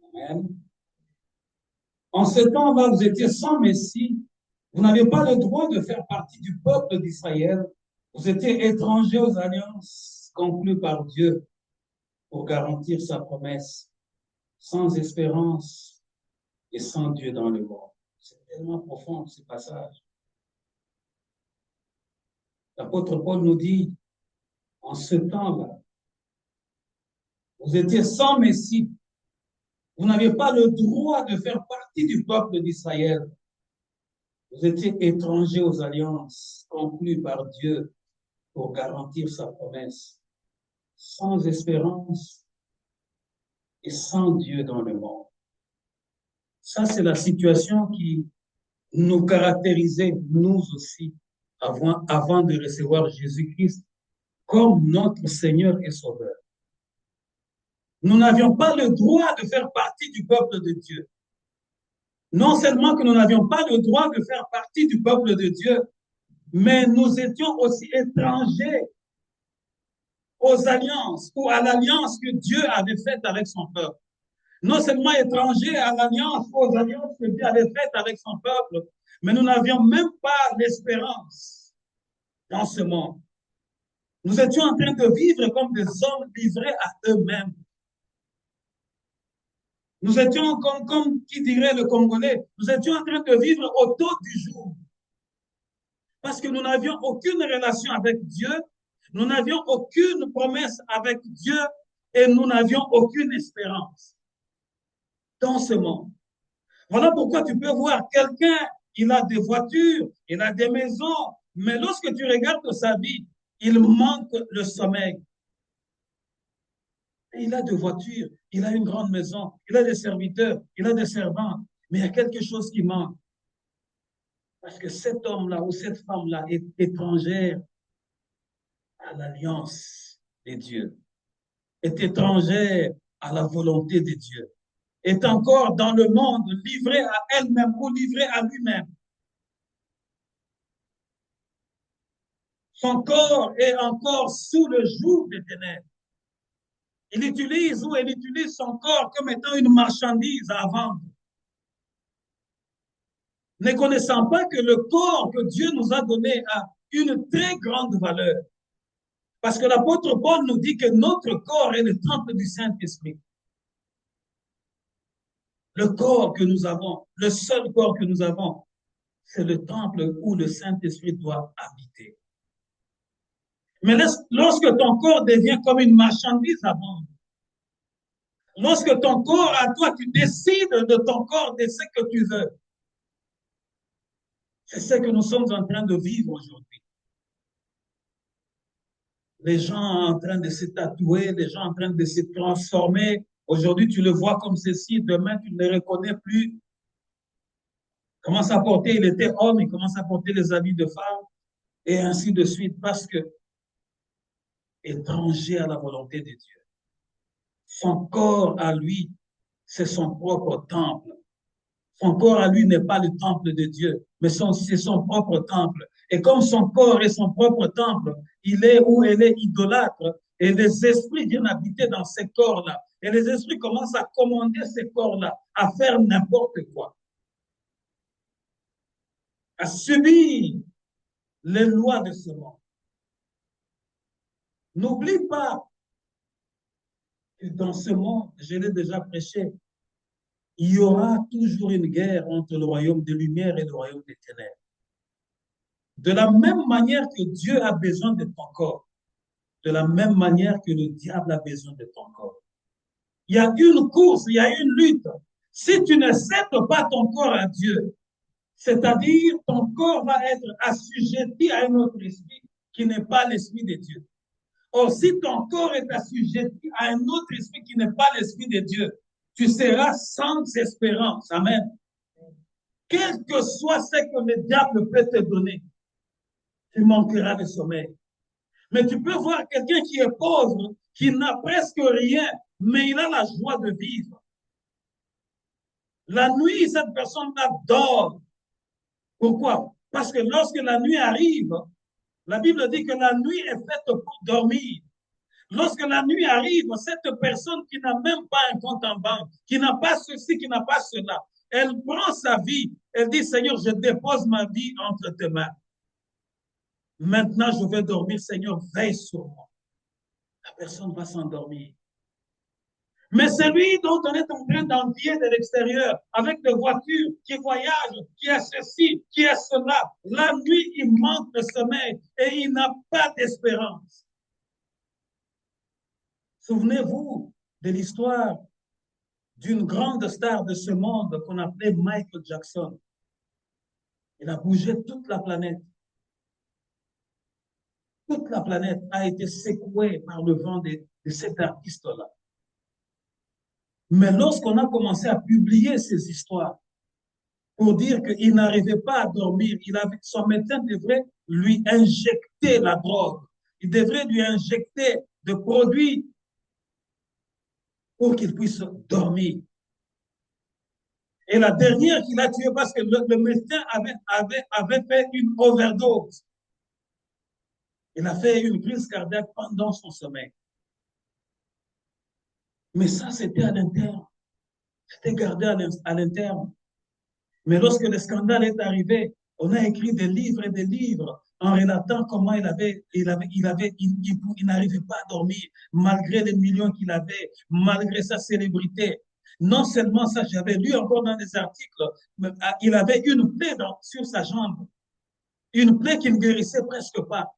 Amen. En ce temps-là, vous étiez sans Messie. Vous n'avez pas le droit de faire partie du peuple d'Israël. Vous étiez étrangers aux alliances conclues par Dieu pour garantir sa promesse, sans espérance et sans Dieu dans le monde. C'est tellement profond, ce passage. L'apôtre Paul nous dit, en ce temps-là, vous étiez sans Messie. Vous n'avez pas le droit de faire partie du peuple d'Israël. Vous étiez étrangers aux alliances conclues par Dieu pour garantir sa promesse, sans espérance et sans Dieu dans le monde. Ça, c'est la situation qui nous caractérisait, nous aussi, avant de recevoir Jésus-Christ comme notre Seigneur et Sauveur. Nous n'avions pas le droit de faire partie du peuple de Dieu. Non seulement que nous n'avions pas le droit de faire partie du peuple de Dieu, mais nous étions aussi étrangers aux alliances ou à l'alliance que Dieu avait faite avec son peuple. Non seulement étrangers à l'alliance, aux alliances que Dieu avait faites avec son peuple, mais nous n'avions même pas l'espérance dans ce monde. Nous étions en train de vivre comme des hommes livrés à eux-mêmes. Nous étions comme qui dirait le Congolais, nous étions en train de vivre au taux du jour. Parce que nous n'avions aucune relation avec Dieu, nous n'avions aucune promesse avec Dieu et nous n'avions aucune espérance dans ce monde. Voilà pourquoi tu peux voir quelqu'un, il a des voitures, il a des maisons, mais lorsque tu regardes sa vie, il manque le sommeil. Il a des voitures, il a une grande maison, il a des serviteurs, il a des servants, mais il y a quelque chose qui manque. Parce que cet homme-là ou cette femme-là est étrangère à l'alliance de Dieu, est étrangère à la volonté de Dieu, est encore dans le monde livrée à elle-même ou livrée à lui-même. Son corps est encore sous le joug des ténèbres. Il utilise ou elle utilise son corps comme étant une marchandise à vendre. Ne connaissant pas que le corps que Dieu nous a donné a une très grande valeur. Parce que l'apôtre Paul nous dit que notre corps est le temple du Saint-Esprit. Le corps que nous avons, le seul corps que nous avons, c'est le temple où le Saint-Esprit doit habiter. Mais lorsque ton corps devient comme une marchandise à vendre, lorsque ton corps, à toi, tu décides de ton corps, de ce que tu veux, c'est ce que nous sommes en train de vivre aujourd'hui. Les gens en train de se tatouer, les gens en train de se transformer. Aujourd'hui, tu le vois comme ceci, demain, tu ne le reconnais plus. Il commence à porter, il était homme, il commence à porter les habits de femme, et ainsi de suite, parce que étranger à la volonté de Dieu. Son corps à lui, c'est son propre temple. Son corps à lui n'est pas le temple de Dieu, mais c'est son propre temple. Et comme son corps est son propre temple, il est ou elle est idolâtre, et les esprits viennent habiter dans ces corps-là. Et les esprits commencent à commander ces corps-là, à faire n'importe quoi, à subir les lois de ce monde. N'oublie pas que dans ce monde, je l'ai déjà prêché, il y aura toujours une guerre entre le royaume des lumières et le royaume des ténèbres. De la même manière que Dieu a besoin de ton corps, de la même manière que le diable a besoin de ton corps. Il y a une course, il y a une lutte. Si tu ne cèdes pas ton corps à Dieu, c'est-à-dire ton corps va être assujetti à un autre esprit qui n'est pas l'esprit de Dieu. Or, si ton corps est assujetti à un autre esprit qui n'est pas l'esprit de Dieu, tu seras sans espérance. Amen. Quel que soit ce que le diable peut te donner, tu manqueras de sommeil. Mais tu peux voir quelqu'un qui est pauvre, qui n'a presque rien, mais il a la joie de vivre. La nuit, cette personne-là dort. Pourquoi? Parce que lorsque la nuit arrive, la Bible dit que la nuit est faite pour dormir. Lorsque la nuit arrive, cette personne qui n'a même pas un compte en banque, qui n'a pas ceci, qui n'a pas cela, elle prend sa vie, elle dit, Seigneur, je dépose ma vie entre tes mains. Maintenant, je vais dormir, Seigneur, veille sur moi. La personne va s'endormir. Mais celui dont on est en train d'envier de l'extérieur, avec des voitures qui voyagent, qui a ceci, qui a cela, la nuit, il manque de sommeil et il n'a pas d'espérance. Souvenez-vous de l'histoire d'une grande star de ce monde qu'on appelait Michael Jackson. Il a bougé toute la planète. Toute la planète a été secouée par le vent de cet artiste-là. Mais lorsqu'on a commencé à publier ces histoires pour dire qu'il n'arrivait pas à dormir, son médecin devrait lui injecter la drogue. Il devrait lui injecter des produits pour qu'il puisse dormir. Et la dernière qu'il a tuée parce que le médecin avait fait une overdose. Il a fait une crise cardiaque pendant son sommeil. Mais ça, c'était à l'interne. C'était gardé à l'interne. Mais lorsque le scandale est arrivé, on a écrit des livres et des livres en relatant comment il n'arrivait pas à dormir, malgré les millions qu'il avait, malgré sa célébrité. Non seulement ça, j'avais lu encore dans des articles, mais il avait une plaie sur sa jambe. Une plaie qui ne guérissait presque pas.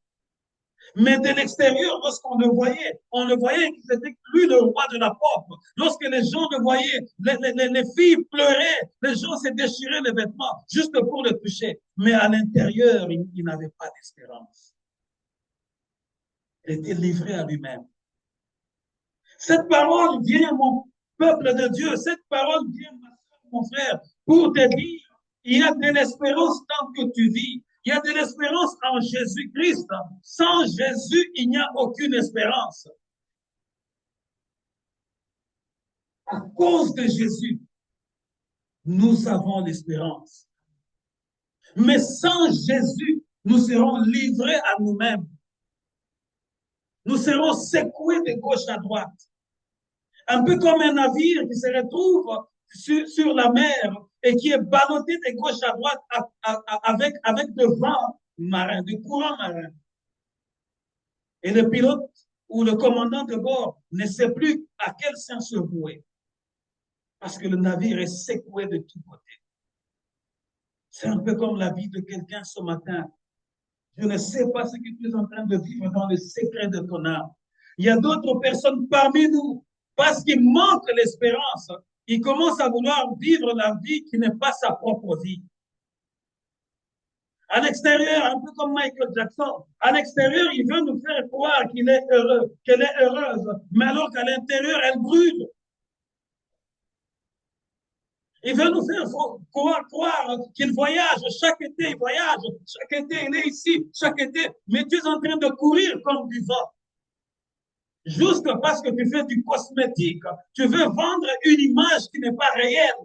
Mais de l'extérieur, lorsqu'on le voyait que c'était lui le roi de la pop. Lorsque les gens le voyaient, les filles pleuraient, les gens se déchiraient les vêtements juste pour le toucher. Mais à l'intérieur, il n'avait pas d'espérance. Il était livré à lui-même. Cette parole vient, mon peuple de Dieu, cette parole vient, ma soeur, mon frère, pour te dire, il y a de l'espérance tant que tu vis. Il y a de l'espérance en Jésus-Christ. Sans Jésus, il n'y a aucune espérance. À cause de Jésus, nous avons l'espérance. Mais sans Jésus, nous serons livrés à nous-mêmes. Nous serons secoués de gauche à droite. Un peu comme un navire qui se retrouve sur la mer et qui est ballotté de gauche à droite avec de vent marin, de courant marin. Et le pilote ou le commandant de bord ne sait plus à quel sens se vouer parce que le navire est secoué de tous côtés. C'est un peu comme la vie de quelqu'un ce matin. Je ne sais pas ce que tu es en train de vivre dans le secret de ton âme. Il y a d'autres personnes parmi nous, parce qu'il manque l'espérance, ils commencent à vouloir vivre la vie qui n'est pas sa propre vie. À l'extérieur, un peu comme Michael Jackson, à l'extérieur, il veut nous faire croire qu'il est heureux, qu'elle est heureuse, mais alors qu'à l'intérieur, elle brûle. Il veut nous faire croire qu'il voyage. Chaque été, il voyage. Chaque été, il est ici. Chaque été, mais tu es en train de courir comme du vent. Juste parce que tu fais du cosmétique, tu veux vendre une image qui n'est pas réelle.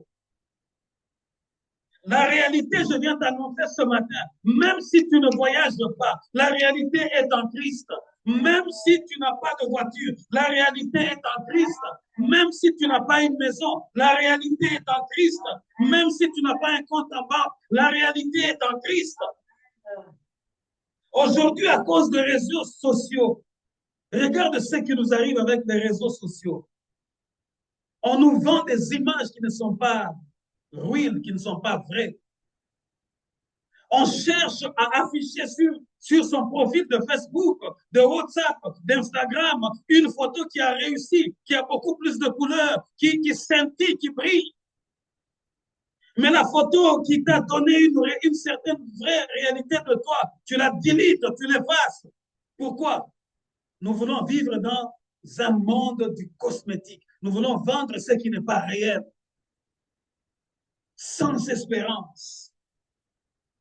La réalité, je viens d'annoncer ce matin, même si tu ne voyages pas, la réalité est en Christ. Même si tu n'as pas de voiture, la réalité est en Christ. Même si tu n'as pas une maison, la réalité est en Christ. Même si tu n'as pas un compte en banque, la réalité est en Christ. Aujourd'hui, à cause des réseaux sociaux, regarde ce qui nous arrive avec les réseaux sociaux. On nous vend des images qui ne sont pas real, qui ne sont pas vraies. On cherche à afficher sur son profil de Facebook, de WhatsApp, d'Instagram, une photo qui a réussi, qui a beaucoup plus de couleurs, qui scintille, qui brille. Mais la photo qui t'a donné une certaine vraie réalité de toi, tu la deletes, tu l'effaces. Pourquoi? Nous voulons vivre dans un monde du cosmétique. Nous voulons vendre ce qui n'est pas réel. Sans espérance.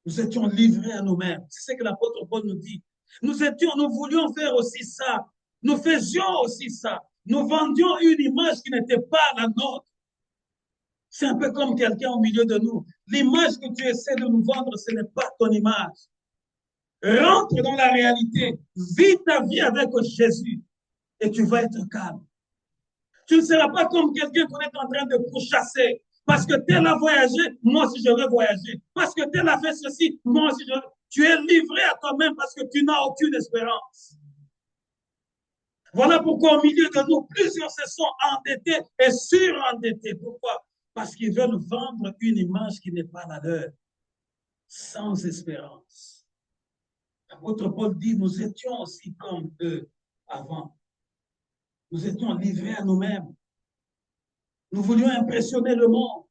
Nous étions livrés à nous-mêmes. C'est ce que l'apôtre Paul nous dit. Nous voulions faire aussi ça. Nous faisions aussi ça. Nous vendions une image qui n'était pas la nôtre. C'est un peu comme quelqu'un au milieu de nous. L'image que tu essaies de nous vendre, ce n'est pas ton image. Rentre dans la réalité. Vis ta vie avec Jésus. et tu vas être calme. Tu ne seras pas comme quelqu'un qu'on est en train de pourchasser. Parce que tel a voyagé, moi aussi je veux voyager. Parce que tel a fait ceci, moi aussi je veux. Tu es livré à toi-même parce que tu n'as aucune espérance. Voilà pourquoi au milieu de nous, plusieurs se sont endettés et surendettés. Pourquoi? Parce qu'ils veulent vendre une image qui n'est pas la leur, sans espérance. L'apôtre Paul dit, nous étions aussi comme eux avant. Nous étions livrés à nous-mêmes. Nous voulions impressionner le monde,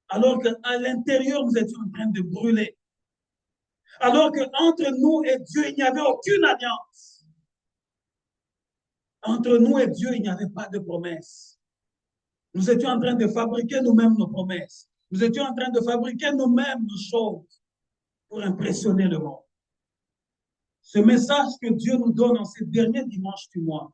alors qu'à l'intérieur, nous étions en train de brûler. Alors qu'entre nous et Dieu, il n'y avait aucune alliance. Entre nous et Dieu, il n'y avait pas de promesse. Nous étions en train de fabriquer nous-mêmes nos promesses. Nous étions en train de fabriquer nous-mêmes nos choses pour impressionner le monde. Ce message que Dieu nous donne en ces derniers dimanches du mois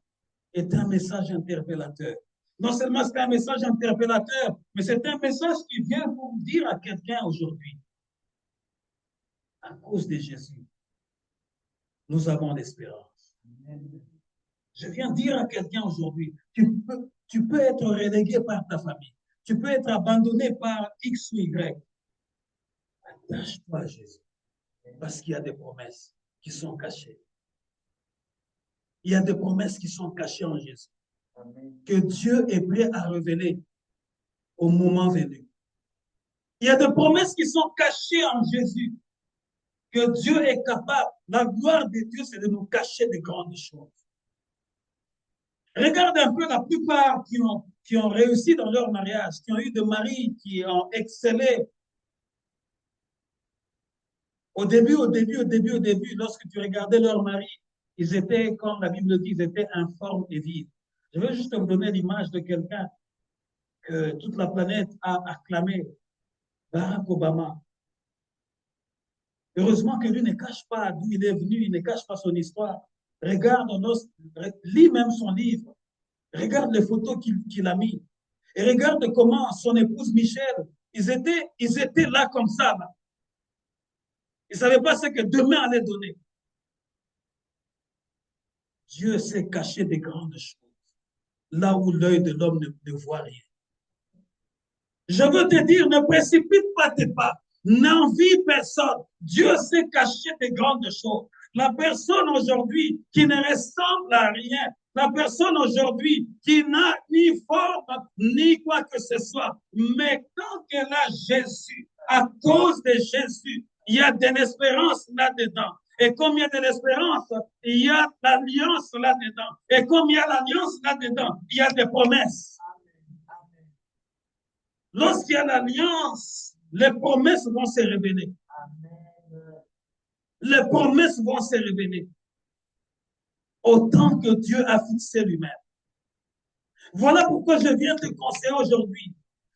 est un message interpellateur. Non seulement c'est un message interpellateur, mais c'est un message qui vient pour dire à quelqu'un aujourd'hui, à cause de Jésus, nous avons l'espérance. Je viens dire à quelqu'un aujourd'hui, tu peux être relégué par ta famille, tu peux être abandonné par X ou Y. Attache-toi à Jésus, parce qu'il y a des promesses qui sont cachées. Il y a des promesses qui sont cachées en Jésus, que Dieu est prêt à révéler au moment venu. Il y a des promesses qui sont cachées en Jésus, que Dieu est capable. La gloire de Dieu, c'est de nous cacher de grandes choses. Regarde un peu la plupart qui ont réussi dans leur mariage, qui ont eu des maris qui ont excellé. Au début, lorsque tu regardais leur mari, ils étaient, comme la Bible dit, ils étaient informes et vides. Je veux juste vous donner l'image de quelqu'un que toute la planète a acclamé, Barack Obama. Heureusement que lui ne cache pas d'où il est venu, il ne cache pas son histoire. Regarde, lis même son livre. Regarde les photos qu'il a mis. Et regarde comment son épouse Michelle, ils étaient là comme ça. Là. Ils ne savaient pas ce que demain allait donner. Dieu s'est caché des grandes choses, là où l'œil de l'homme ne voit rien. Je veux te dire, ne précipite pas tes pas. N'envie personne. Dieu s'est caché des grandes choses. La personne aujourd'hui qui ne ressemble à rien, la personne aujourd'hui qui n'a ni forme ni quoi que ce soit, mais quand elle a Jésus, à cause de Jésus, il y a de l'espérance là-dedans. Et comme il y a de l'espérance, il y a l'alliance là-dedans. Et comme il y a l'alliance là-dedans, il y a des promesses. Lorsqu'il y a l'alliance, les promesses vont se révéler. Les promesses vont se révéler. Autant que Dieu a fixé lui-même. Voilà pourquoi je viens te conseiller aujourd'hui.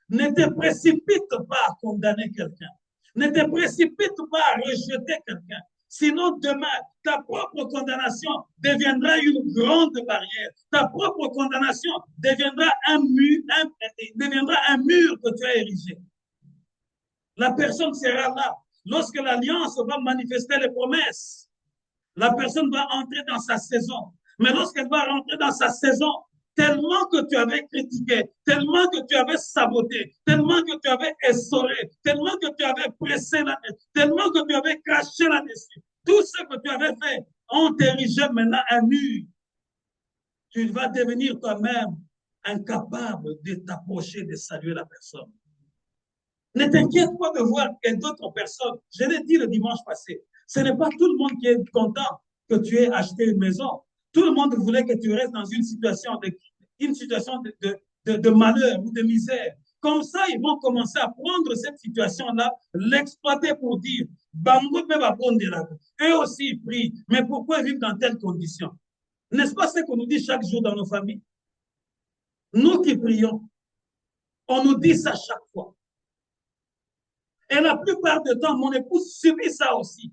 Ne te précipite pas à condamner quelqu'un. Ne te précipite pas à rejeter quelqu'un. Sinon, demain, ta propre condamnation deviendra une grande barrière. Ta propre condamnation deviendra un mur que tu as érigé. La personne sera là. Lorsque l'alliance va manifester les promesses, la personne va entrer dans sa saison. Mais lorsqu'elle va rentrer dans sa saison, tellement que tu avais critiqué, tellement que tu avais saboté, tellement que tu avais essoré, tellement que tu avais pressé là-dessus, tellement que tu avais craché là-dessus, tout ce que tu avais fait, on t'érigeait maintenant un mur. Tu vas devenir toi-même incapable de t'approcher, de saluer la personne. Ne t'inquiète pas de voir que d'autres personnes, je l'ai dit le dimanche passé, ce n'est pas tout le monde qui est content que tu aies acheté une maison. Tout le monde voulait que tu restes dans une situation de malheur ou de misère. Comme ça, ils vont commencer à prendre cette situation-là, l'exploiter pour dire, eux aussi ils prient, mais pourquoi vivre dans telles conditions? N'est-ce pas ce qu'on nous dit chaque jour dans nos familles? Nous qui prions, on nous dit ça chaque fois. Et la plupart du temps, mon épouse subit ça aussi.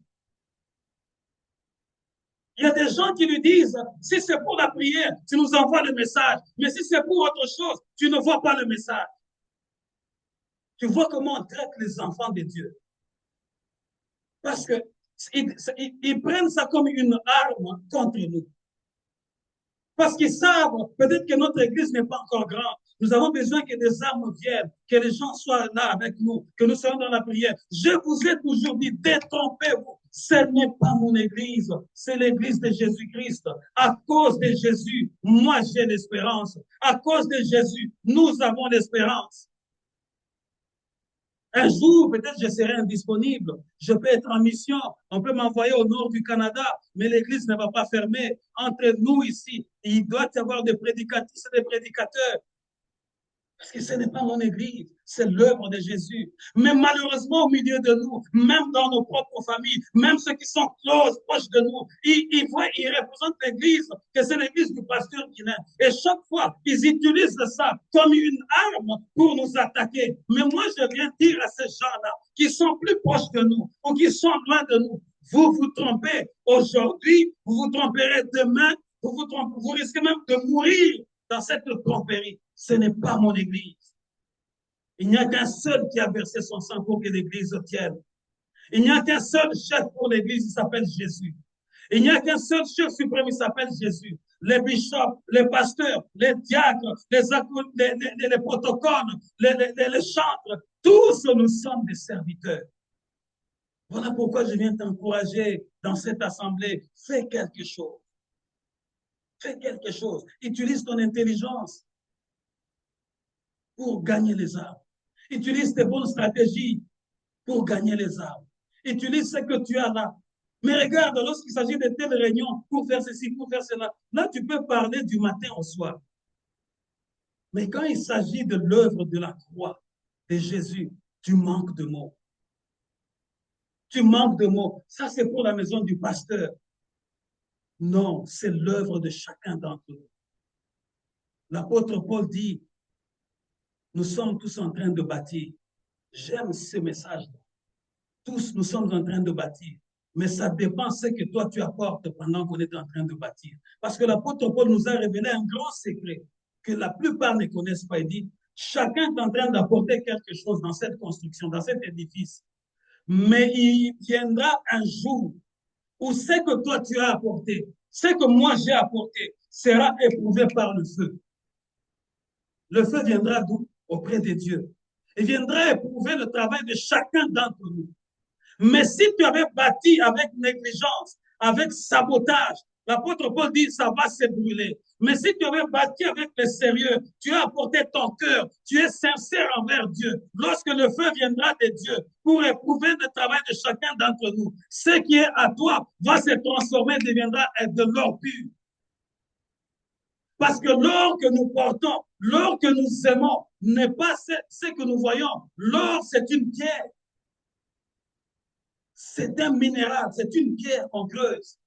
Il y a des gens qui lui disent, si c'est pour la prière, tu nous envoies le message. Mais si c'est pour autre chose, tu ne vois pas le message. Tu vois comment on traite les enfants de Dieu. Parce qu'ils prennent ça comme une arme contre nous. Parce qu'ils savent, peut-être que notre église n'est pas encore grande. Nous avons besoin que des âmes viennent, que les gens soient là avec nous, que nous soyons dans la prière. Je vous ai toujours dit, détrompez-vous. Ce n'est pas mon église, c'est l'église de Jésus-Christ. À cause de Jésus, moi j'ai l'espérance. À cause de Jésus, nous avons l'espérance. Un jour, peut-être je serai indisponible. Je peux être en mission. On peut m'envoyer au nord du Canada, mais l'église ne va pas fermer. Entre nous ici, il doit y avoir des prédicatrices et des prédicateurs. Parce que ce n'est pas mon église, c'est l'œuvre de Jésus. Mais malheureusement, au milieu de nous, même dans nos propres familles, même ceux qui sont close, proches de nous, ils représentent l'église, que c'est l'église du pasteur Guinéen. Et chaque fois, ils utilisent ça comme une arme pour nous attaquer. Mais moi, je viens dire à ces gens-là, qui sont plus proches de nous, ou qui sont loin de nous, vous vous trompez aujourd'hui, vous vous tromperez demain, vous risquez même de mourir dans cette tromperie. Ce n'est pas mon église. Il n'y a qu'un seul qui a versé son sang pour que l'église tienne. Il n'y a qu'un seul chef pour l'église, il s'appelle Jésus. Il n'y a qu'un seul chef suprême, il s'appelle Jésus. Les bishops, les pasteurs, les diacres, les protocoles, les chantres, tous nous sommes des serviteurs. Voilà pourquoi je viens t'encourager dans cette assemblée. Fais quelque chose. Fais quelque chose. Utilise ton intelligence pour gagner les âmes. Utilise tes bonnes stratégies pour gagner les âmes. Utilise ce que tu as là. Mais regarde, lorsqu'il s'agit de telles réunions, pour faire ceci, pour faire cela, là, tu peux parler du matin au soir. Mais quand il s'agit de l'œuvre de la croix de Jésus, tu manques de mots. Tu manques de mots. Ça, c'est pour la maison du pasteur. Non, c'est l'œuvre de chacun d'entre nous. L'apôtre Paul dit, nous sommes tous en train de bâtir. J'aime ce message-là. Tous, nous sommes en train de bâtir. Mais ça dépend de ce que toi, tu apportes pendant qu'on est en train de bâtir. Parce que l'apôtre Paul nous a révélé un grand secret que la plupart ne connaissent pas. Il dit, chacun est en train d'apporter quelque chose dans cette construction, dans cet édifice. Mais il viendra un jour où ce que toi, tu as apporté, ce que moi, j'ai apporté, sera éprouvé par le feu. Le feu viendra d'où? Auprès de Dieu. Il viendra éprouver le travail de chacun d'entre nous. Mais si tu avais bâti avec négligence, avec sabotage, l'apôtre Paul dit ça va se brûler. Mais si tu avais bâti avec le sérieux, tu as apporté ton cœur, tu es sincère envers Dieu. Lorsque le feu viendra de Dieu pour éprouver le travail de chacun d'entre nous, ce qui est à toi va se transformer, deviendra de l'or pur. Parce que l'or que nous portons, l'or que nous aimons, n'est pas ce que nous voyons. L'or, c'est une pierre. C'est un minéral, c'est une pierre qu'on creuse.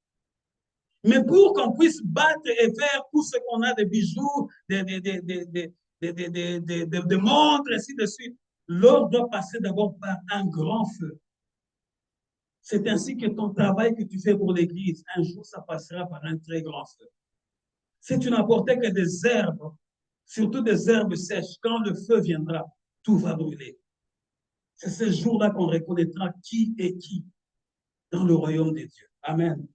Mais pour qu'on puisse battre et faire tout ce qu'on a, des bijoux, des montres, ainsi de suite, l'or doit passer d'abord par un grand feu. C'est ainsi que ton travail que tu fais pour l'Église, un jour, ça passera par un très grand feu. Si tu n'apportais que des herbes, surtout des herbes sèches, quand le feu viendra, tout va brûler. C'est ce jour-là qu'on reconnaîtra qui est qui dans le royaume des dieux. Amen.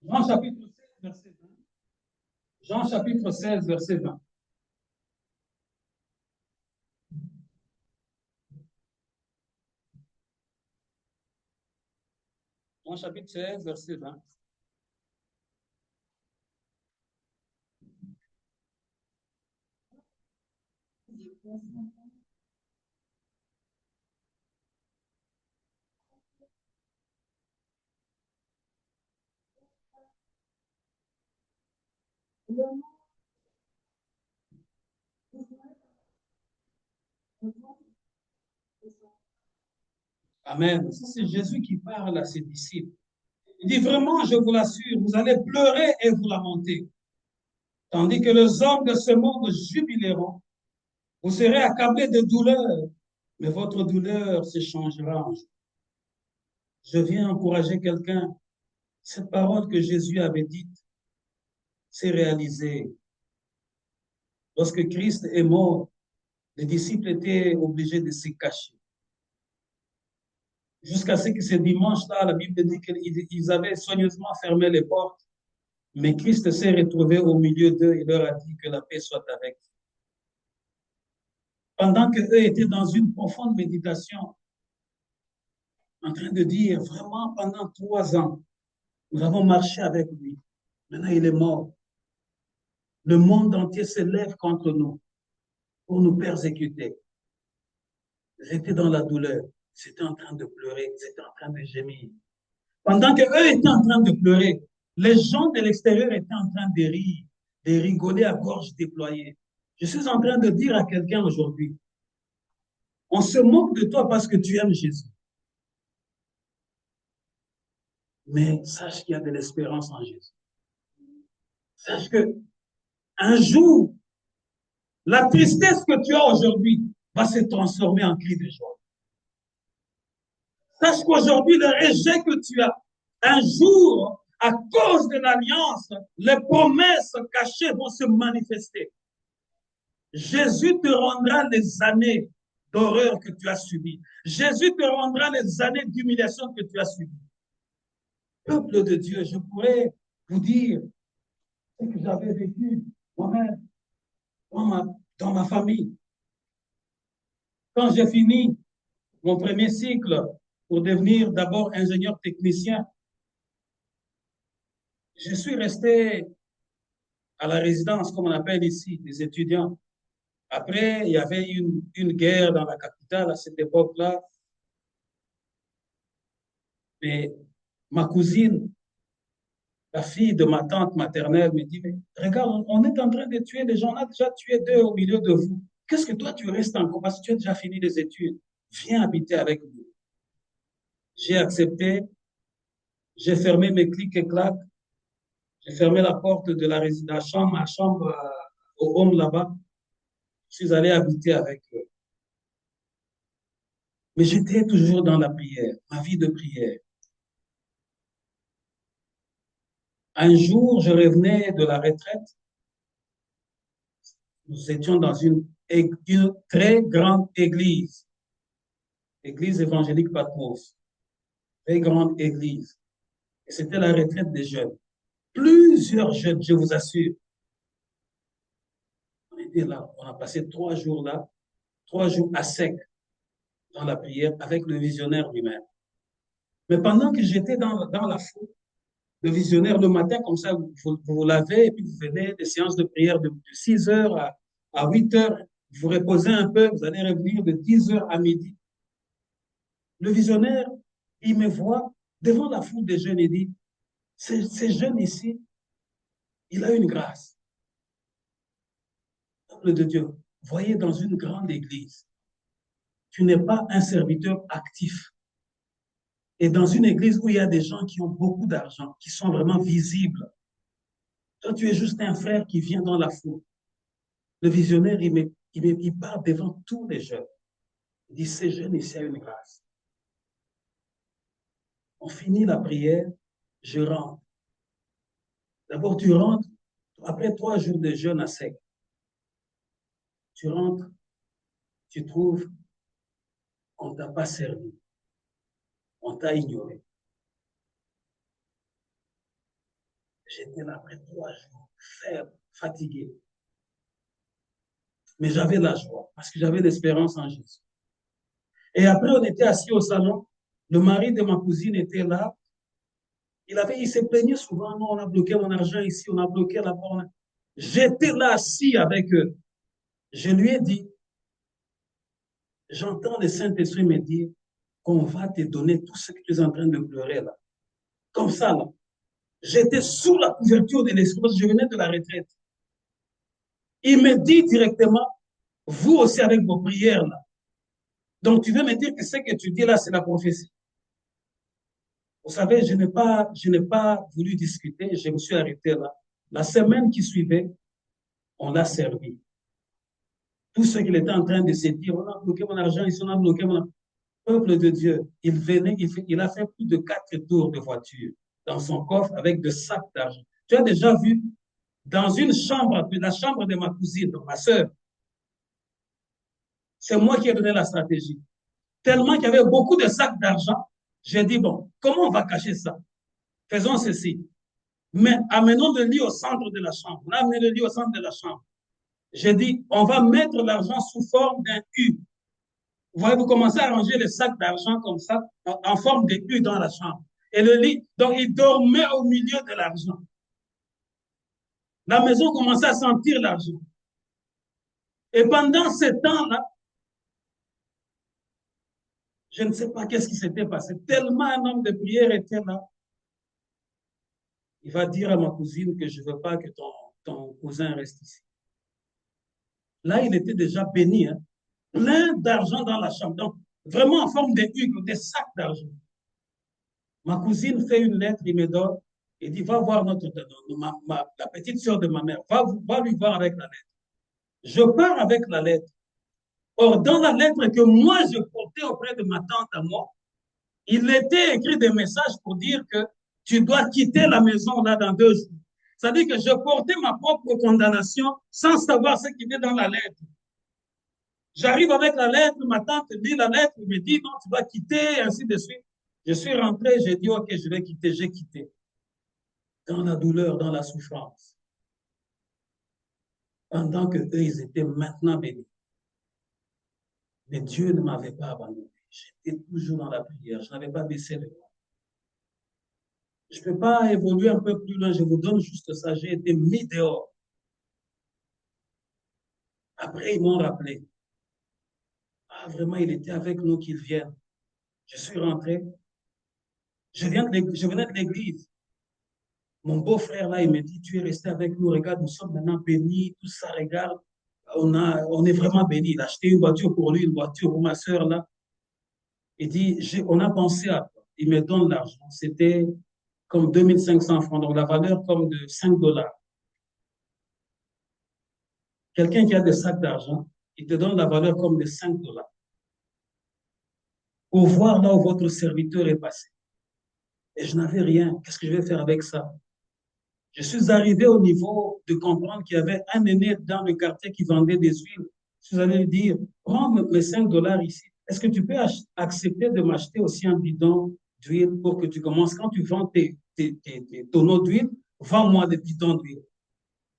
Jean chapitre 16, verset 20. Jean chapitre 16, verset 20. Jean chapitre 16, verset 20. Amen. C'est Jésus qui parle à ses disciples. Il dit vraiment, je vous l'assure, vous allez pleurer et vous lamenter. Tandis que les hommes de ce monde jubileront. Vous serez accablés de douleur, mais votre douleur se changera en joie. Je viens encourager quelqu'un. Cette parole que Jésus avait dite s'est réalisée. Lorsque Christ est mort, les disciples étaient obligés de se cacher. Jusqu'à ce que ce dimanche-là, la Bible dit qu'ils avaient soigneusement fermé les portes. Mais Christ s'est retrouvé au milieu d'eux et leur a dit que la paix soit avec eux. Pendant qu'eux étaient dans une profonde méditation, en train de dire, vraiment, pendant 3 ans, nous avons marché avec lui. Maintenant, il est mort. Le monde entier se lève contre nous pour nous persécuter. Ils étaient dans la douleur. Ils étaient en train de pleurer. Ils étaient en train de gémir. Pendant qu'eux étaient en train de pleurer, les gens de l'extérieur étaient en train de rire, de rigoler à gorge déployée. Je suis en train de dire à quelqu'un aujourd'hui, on se moque de toi parce que tu aimes Jésus. Mais sache qu'il y a de l'espérance en Jésus. Sache que un jour, la tristesse que tu as aujourd'hui va se transformer en cri de joie. Sache qu'aujourd'hui, le rejet que tu as, un jour, à cause de l'alliance, les promesses cachées vont se manifester. Jésus te rendra les années d'horreur que tu as subies. Jésus te rendra les années d'humiliation que tu as subies. Peuple de Dieu, je pourrais vous dire ce que j'avais vécu moi-même dans ma famille. Quand j'ai fini mon premier cycle pour devenir d'abord ingénieur technicien, je suis resté à la résidence, comme on appelle ici, des étudiants. Après, il y avait une guerre dans la capitale à cette époque-là. Mais ma cousine, la fille de ma tante maternelle, me dit, mais regarde, on est en train de tuer des gens, on a déjà tué 2 au milieu de vous. Qu'est-ce que toi, tu restes encore parce que tu as déjà fini les études. Viens habiter avec nous. J'ai accepté, j'ai fermé mes clics et claques, j'ai fermé la porte de la chambre, ma chambre au home là-bas. Je suis allé habiter avec eux. Mais j'étais toujours dans la prière, ma vie de prière. Un jour, je revenais de la retraite. Nous étions dans une très grande église, église évangélique Patmos, très grande église. Et c'était la retraite des jeunes. Plusieurs jeunes, je vous assure. On était là, on a passé 3 jours là, 3 jours à sec dans la prière avec le visionnaire lui-même. Mais pendant que j'étais dans la foule, le visionnaire le matin, comme ça, vous l'avez, et puis vous venez des séances de prière de 6 heures à 8 heures, vous reposez un peu, vous allez revenir de 10 heures à midi. Le visionnaire, il me voit devant la foule des jeunes et dit, ces jeunes ici, il a une grâce. Peuple de Dieu, voyez dans une grande église, tu n'es pas un serviteur actif. Et dans une église où il y a des gens qui ont beaucoup d'argent, qui sont vraiment visibles, toi, tu es juste un frère qui vient dans la foule. Le visionnaire, il parle devant tous les jeunes. Il dit, ces jeunes ici ont une grâce. On finit la prière, je rentre. D'abord, tu rentres, après 3 jours de jeûne à sec, tu rentres, tu trouves qu'on ne t'a pas servi, on t'a ignoré. J'étais là après 3 jours, faible, fatigué. Mais j'avais la joie parce que j'avais l'espérance en Jésus. Et après, on était assis au salon. Le mari de ma cousine était là. Il se plaignait souvent. Non, on a bloqué mon argent ici, on a bloqué la borne. J'étais là assis avec eux. Je lui ai dit, j'entends le Saint-Esprit me dire qu'on va te donner tout ce que tu es en train de pleurer là. Comme ça, là. J'étais sous la couverture de l'Esprit parce que je venais de la retraite. Il me dit directement, vous aussi avec vos prières là. Donc tu veux me dire que ce que tu dis là, c'est la prophétie. Vous savez, je n'ai pas voulu discuter, je me suis arrêté là. La semaine qui suivait, on l'a servi. Tout ce qu'il était en train de se dire, on a bloqué mon argent ici, on a bloqué mon argent. Peuple de Dieu, il venait, il a fait plus de 4 tours de voiture dans son coffre avec de sacs d'argent. Tu as déjà vu dans une chambre, la chambre de ma cousine, ma soeur, c'est moi qui ai donné la stratégie. Tellement qu'il y avait beaucoup de sacs d'argent, j'ai dit, bon, comment on va cacher ça? Faisons ceci. Mais amenons le lit au centre de la chambre. On a amené le lit au centre de la chambre. J'ai dit, on va mettre l'argent sous forme d'un U. Vous voyez, vous commencez à ranger les sacs d'argent comme ça, en forme de U dans la chambre. Et le lit, donc il dormait au milieu de l'argent. La maison commençait à sentir l'argent. Et pendant ce temps-là, je ne sais pas qu'est-ce qui s'était passé. Tellement un homme de prière était là. Il va dire à ma cousine que je ne veux pas que ton cousin reste ici. Là, il était déjà béni, hein? Plein d'argent dans la chambre. Donc, vraiment en forme de hugues, des sacs d'argent. Ma cousine fait une lettre, il me donne, et dit, va voir la petite sœur de ma mère, va lui voir avec la lettre. Je pars avec la lettre. Or, dans la lettre que moi, je portais auprès de ma tante à moi, il était écrit des messages pour dire que tu dois quitter la maison là dans 2 jours. C'est-à-dire que je portais ma propre condamnation sans savoir ce qui était dans la lettre. J'arrive avec la lettre, ma tante lit la lettre, me dit non, tu dois quitter, et ainsi de suite. Je suis rentré, j'ai dit ok, je vais quitter, j'ai quitté. Dans la douleur, dans la souffrance. Pendant que eux, ils étaient maintenant bénis. Mais Dieu ne m'avait pas abandonné. J'étais toujours dans la prière, je n'avais pas baissé le bras. Je ne peux pas évoluer un peu plus loin, je vous donne juste ça. J'ai été mis dehors. Après, ils m'ont rappelé. Ah, vraiment, il était avec nous qu'il vienne. Je suis rentré. Je venais de l'église. Mon beau-frère, là, il me dit, tu es resté avec nous, regarde, nous sommes maintenant bénis, tout ça, regarde. On est vraiment bénis. Il a acheté une voiture pour lui, une voiture pour ma soeur, là. Il dit, on a pensé à toi. Il me donne l'argent. C'était comme 2500 francs, donc la valeur comme de 5 dollars. Quelqu'un qui a des sacs d'argent, il te donne la valeur comme de 5 dollars. Pour voir là où votre serviteur est passé. Et je n'avais rien. Qu'est-ce que je vais faire avec ça? Je suis arrivé au niveau de comprendre qu'il y avait un aîné dans le quartier qui vendait des huiles. Je suis allé lui dire, prends mes 5 dollars ici. Est-ce que tu peux accepter de m'acheter aussi un bidon d'huile pour que tu commences, quand tu vends tes tonneaux d'huile, vends-moi des bidons d'huile.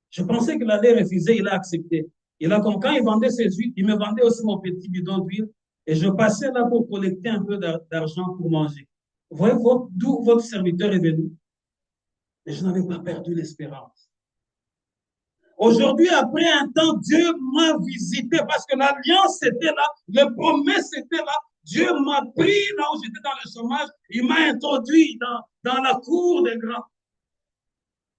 Je pensais qu'il allait refuser, il a accepté. Quand il vendait ses huiles, il me vendait aussi mon petit bidon d'huile et je passais là pour collecter un peu d'argent pour manger. Vous voyez d'où votre serviteur est venu? Mais je n'avais pas perdu l'espérance. Aujourd'hui, après un temps, Dieu m'a visité parce que l'alliance était là, les promesses étaient là. Dieu m'a pris là où j'étais dans le chômage, il m'a introduit dans la cour des grands.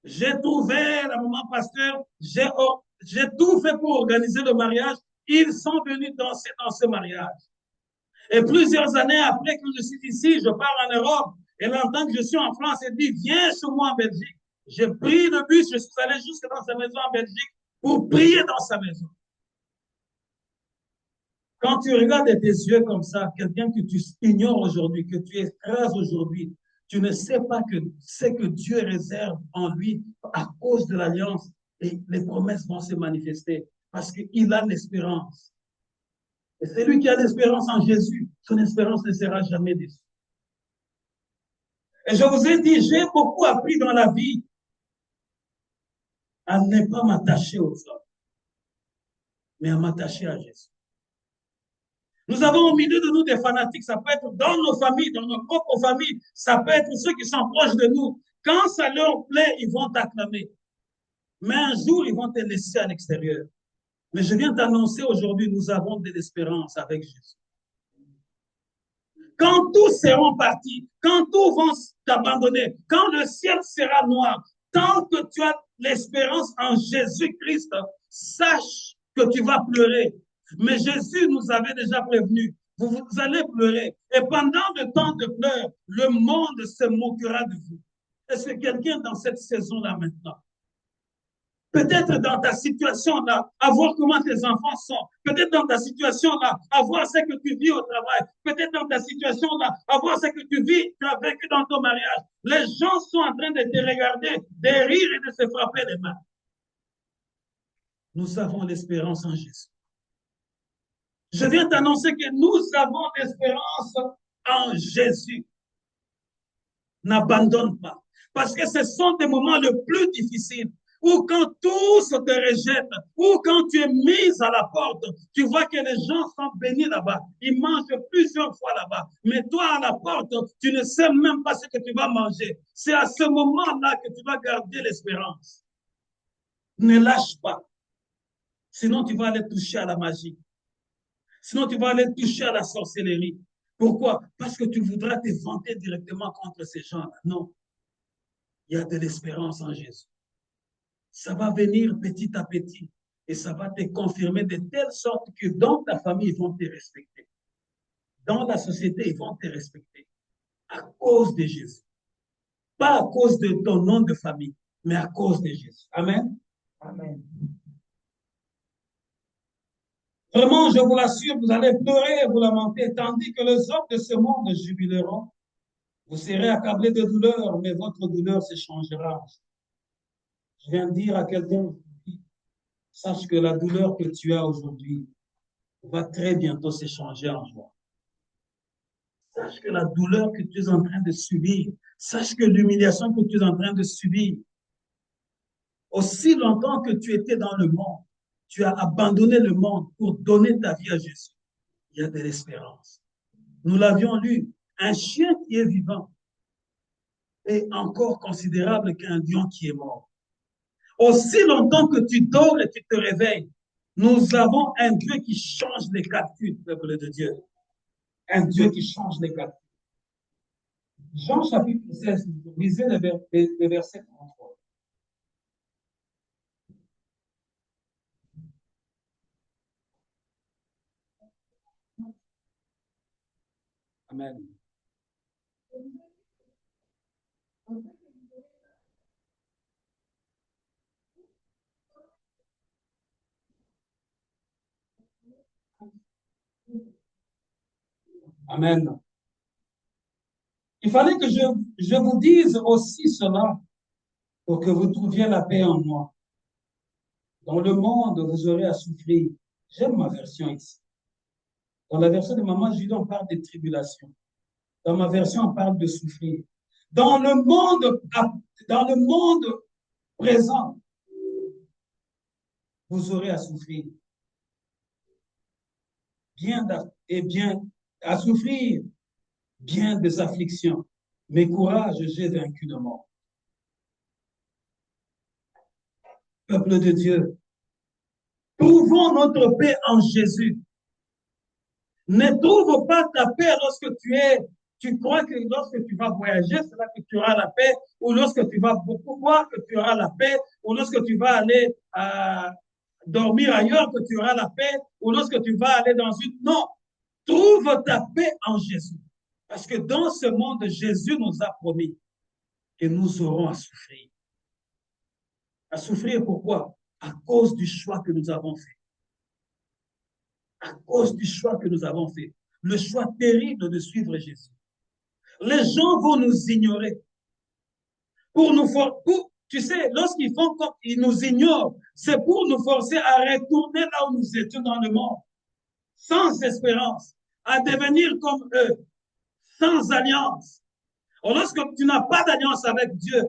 J'ai trouvé la maman pasteur, j'ai tout fait pour organiser le mariage. Ils sont venus danser dans ce mariage. Et plusieurs années après que je suis ici, je pars en Europe. Et longtemps que je suis en France, elle dit, viens chez moi en Belgique. J'ai pris le bus, je suis allé jusque dans sa maison en Belgique pour prier dans sa maison. Quand tu regardes tes yeux comme ça, quelqu'un que tu ignores aujourd'hui, que tu écrases aujourd'hui, tu ne sais pas que c'est que Dieu réserve en lui à cause de l'alliance et les promesses vont se manifester parce qu'il a l'espérance. Et c'est lui qui a l'espérance en Jésus. Son espérance ne sera jamais déçue. Et je vous ai dit, j'ai beaucoup appris dans la vie à ne pas m'attacher aux hommes, mais à m'attacher à Jésus. Nous avons au milieu de nous des fanatiques, ça peut être dans nos familles, dans nos propres familles, ça peut être ceux qui sont proches de nous. Quand ça leur plaît, ils vont t'acclamer. Mais un jour, ils vont te laisser à l'extérieur. Mais je viens t'annoncer aujourd'hui, nous avons de l'espérance avec Jésus. Quand tous seront partis, quand tous vont t'abandonner, quand le ciel sera noir, tant que tu as l'espérance en Jésus-Christ, sache que tu vas pleurer. Mais Jésus nous avait déjà prévenu, vous allez pleurer. Et pendant le temps de pleurs, le monde se moquera de vous. Est-ce que quelqu'un dans cette saison-là maintenant, peut-être dans ta situation-là, à voir comment tes enfants sont. Peut-être dans ta situation-là, à voir ce que tu vis au travail. Peut-être dans ta situation-là, à voir ce que tu vis, tu as vécu dans ton mariage. Les gens sont en train de te regarder, de rire et de se frapper les mains. Nous avons l'espérance en Jésus. Je viens t'annoncer que nous avons l'espérance en Jésus. N'abandonne pas. Parce que ce sont des moments les plus difficiles ou quand tous te rejettent, ou quand tu es mise à la porte, tu vois que les gens sont bénis là-bas, ils mangent plusieurs fois là-bas, mais toi à la porte, tu ne sais même pas ce que tu vas manger. C'est à ce moment-là que tu vas garder l'espérance. Ne lâche pas, sinon tu vas aller toucher à la magie, sinon tu vas aller toucher à la sorcellerie. Pourquoi? Parce que tu voudras te vanter directement contre ces gens-là. Non, il y a de l'espérance en Jésus. Ça va venir petit à petit et ça va te confirmer de telle sorte que dans ta famille, ils vont te respecter. Dans la société, ils vont te respecter à cause de Jésus. Pas à cause de ton nom de famille, mais à cause de Jésus. Amen. Amen. Vraiment, je vous l'assure, vous allez pleurer et vous lamenter, tandis que les hommes de ce monde jubileront. Vous serez accablés de douleur, mais votre douleur se changera. Je viens de dire à quelqu'un, sache que la douleur que tu as aujourd'hui va très bientôt se changer en joie. Sache que la douleur que tu es en train de subir, sache que l'humiliation que tu es en train de subir, aussi longtemps que tu étais dans le monde, tu as abandonné le monde pour donner ta vie à Jésus. Il y a de l'espérance. Nous l'avions lu, un chien qui est vivant est encore considérable qu'un lion qui est mort. Aussi longtemps que tu dors et tu te réveilles, nous avons un Dieu qui change les calculs, peuple de Dieu. Un Dieu qui change les calculs. Jean chapitre 16, lisez les versets 33. Amen. Amen. Il fallait que je vous dise aussi cela pour que vous trouviez la paix en moi. Dans le monde, vous aurez à souffrir. J'aime ma version ici. Dans la version de Maman Julie, on parle de tribulation. Dans ma version, on parle de souffrir. Dans le monde présent, vous aurez à souffrir. Bien à souffrir bien des afflictions. Mais courage, j'ai vaincu le monde. Peuple de Dieu, trouvons notre paix en Jésus. Ne trouve pas ta paix tu crois que lorsque tu vas voyager, c'est là que tu auras la paix, ou lorsque tu vas beaucoup boire, que tu auras la paix, ou lorsque tu vas aller dormir ailleurs, que tu auras la paix, ou lorsque tu vas aller dans une... Non, trouve ta paix en Jésus. Parce que dans ce monde, Jésus nous a promis que nous aurons à souffrir. À souffrir pourquoi? À cause du choix que nous avons fait. À cause du choix que nous avons fait. Le choix terrible de suivre Jésus. Les gens vont nous ignorer. Tu sais, lorsqu'ils font comme ils nous ignorent, c'est pour nous forcer à retourner là où nous étions dans le monde, sans espérance, à devenir comme eux, sans alliance. Alors, lorsque tu n'as pas d'alliance avec Dieu,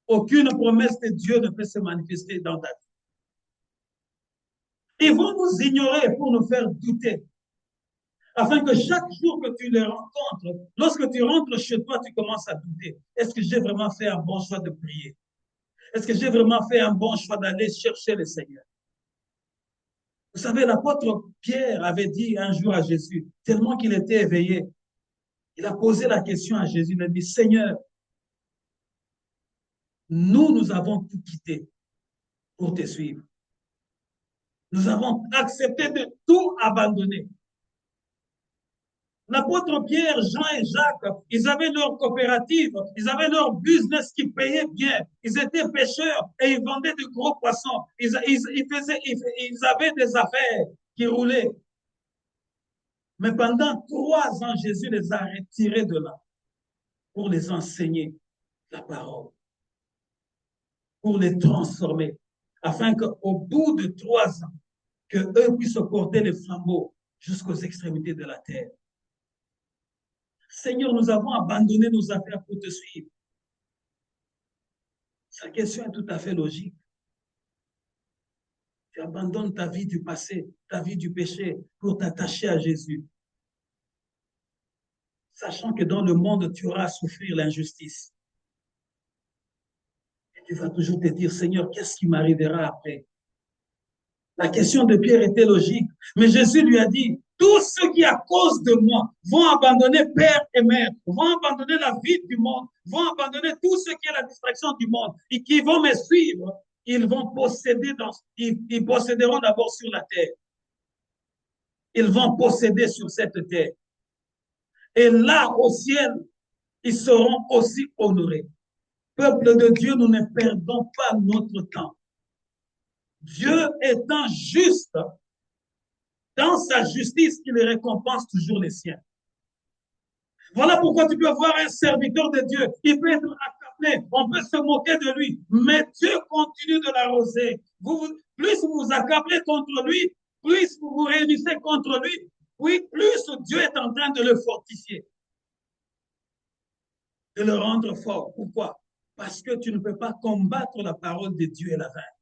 aucune promesse de Dieu ne peut se manifester dans ta vie. Ils vont nous ignorer pour nous faire douter. Afin que chaque jour que tu les rencontres, lorsque tu rentres chez toi, tu commences à douter. Est-ce que j'ai vraiment fait un bon choix de prier? Est-ce que j'ai vraiment fait un bon choix d'aller chercher le Seigneur? Vous savez, l'apôtre Pierre avait dit un jour à Jésus, tellement qu'il était éveillé, il a posé la question à Jésus, il a dit, Seigneur, nous avons tout quitté pour te suivre. Nous avons accepté de tout abandonner. L'apôtre Pierre, Jean et Jacques, ils avaient leur coopérative, ils avaient leur business qui payait bien. Ils étaient pêcheurs et ils vendaient de gros poissons. Ils avaient des affaires qui roulaient. Mais pendant 3 ans, Jésus les a retirés de là pour les enseigner la parole, pour les transformer, afin qu'au bout de 3 ans, qu'eux puissent porter les flambeaux jusqu'aux extrémités de la terre. Seigneur, nous avons abandonné nos affaires pour te suivre. Sa question est tout à fait logique. Tu abandonnes ta vie du passé, ta vie du péché pour t'attacher à Jésus, sachant que dans le monde, tu auras à souffrir l'injustice. Et tu vas toujours te dire, Seigneur, qu'est-ce qui m'arrivera après? La question de Pierre était logique, mais Jésus lui a dit, tous ceux qui, à cause de moi, vont abandonner père et mère, vont abandonner la vie du monde, vont abandonner tout ce qui est la distraction du monde, et qui vont me suivre, ils vont posséder, ils posséderont d'abord sur la terre. Ils vont posséder sur cette terre. Et là, au ciel, ils seront aussi honorés. Peuple de Dieu, nous ne perdons pas notre temps. Dieu étant juste, dans sa justice, il récompense toujours les siens. Voilà pourquoi tu peux voir un serviteur de Dieu, il peut être accablé, on peut se moquer de lui, mais Dieu continue de l'arroser. Plus vous vous accablez contre lui, plus vous vous réunissez contre lui, oui, plus Dieu est en train de le fortifier, de le rendre fort. Pourquoi? Parce que tu ne peux pas combattre la parole de Dieu et la vaincre.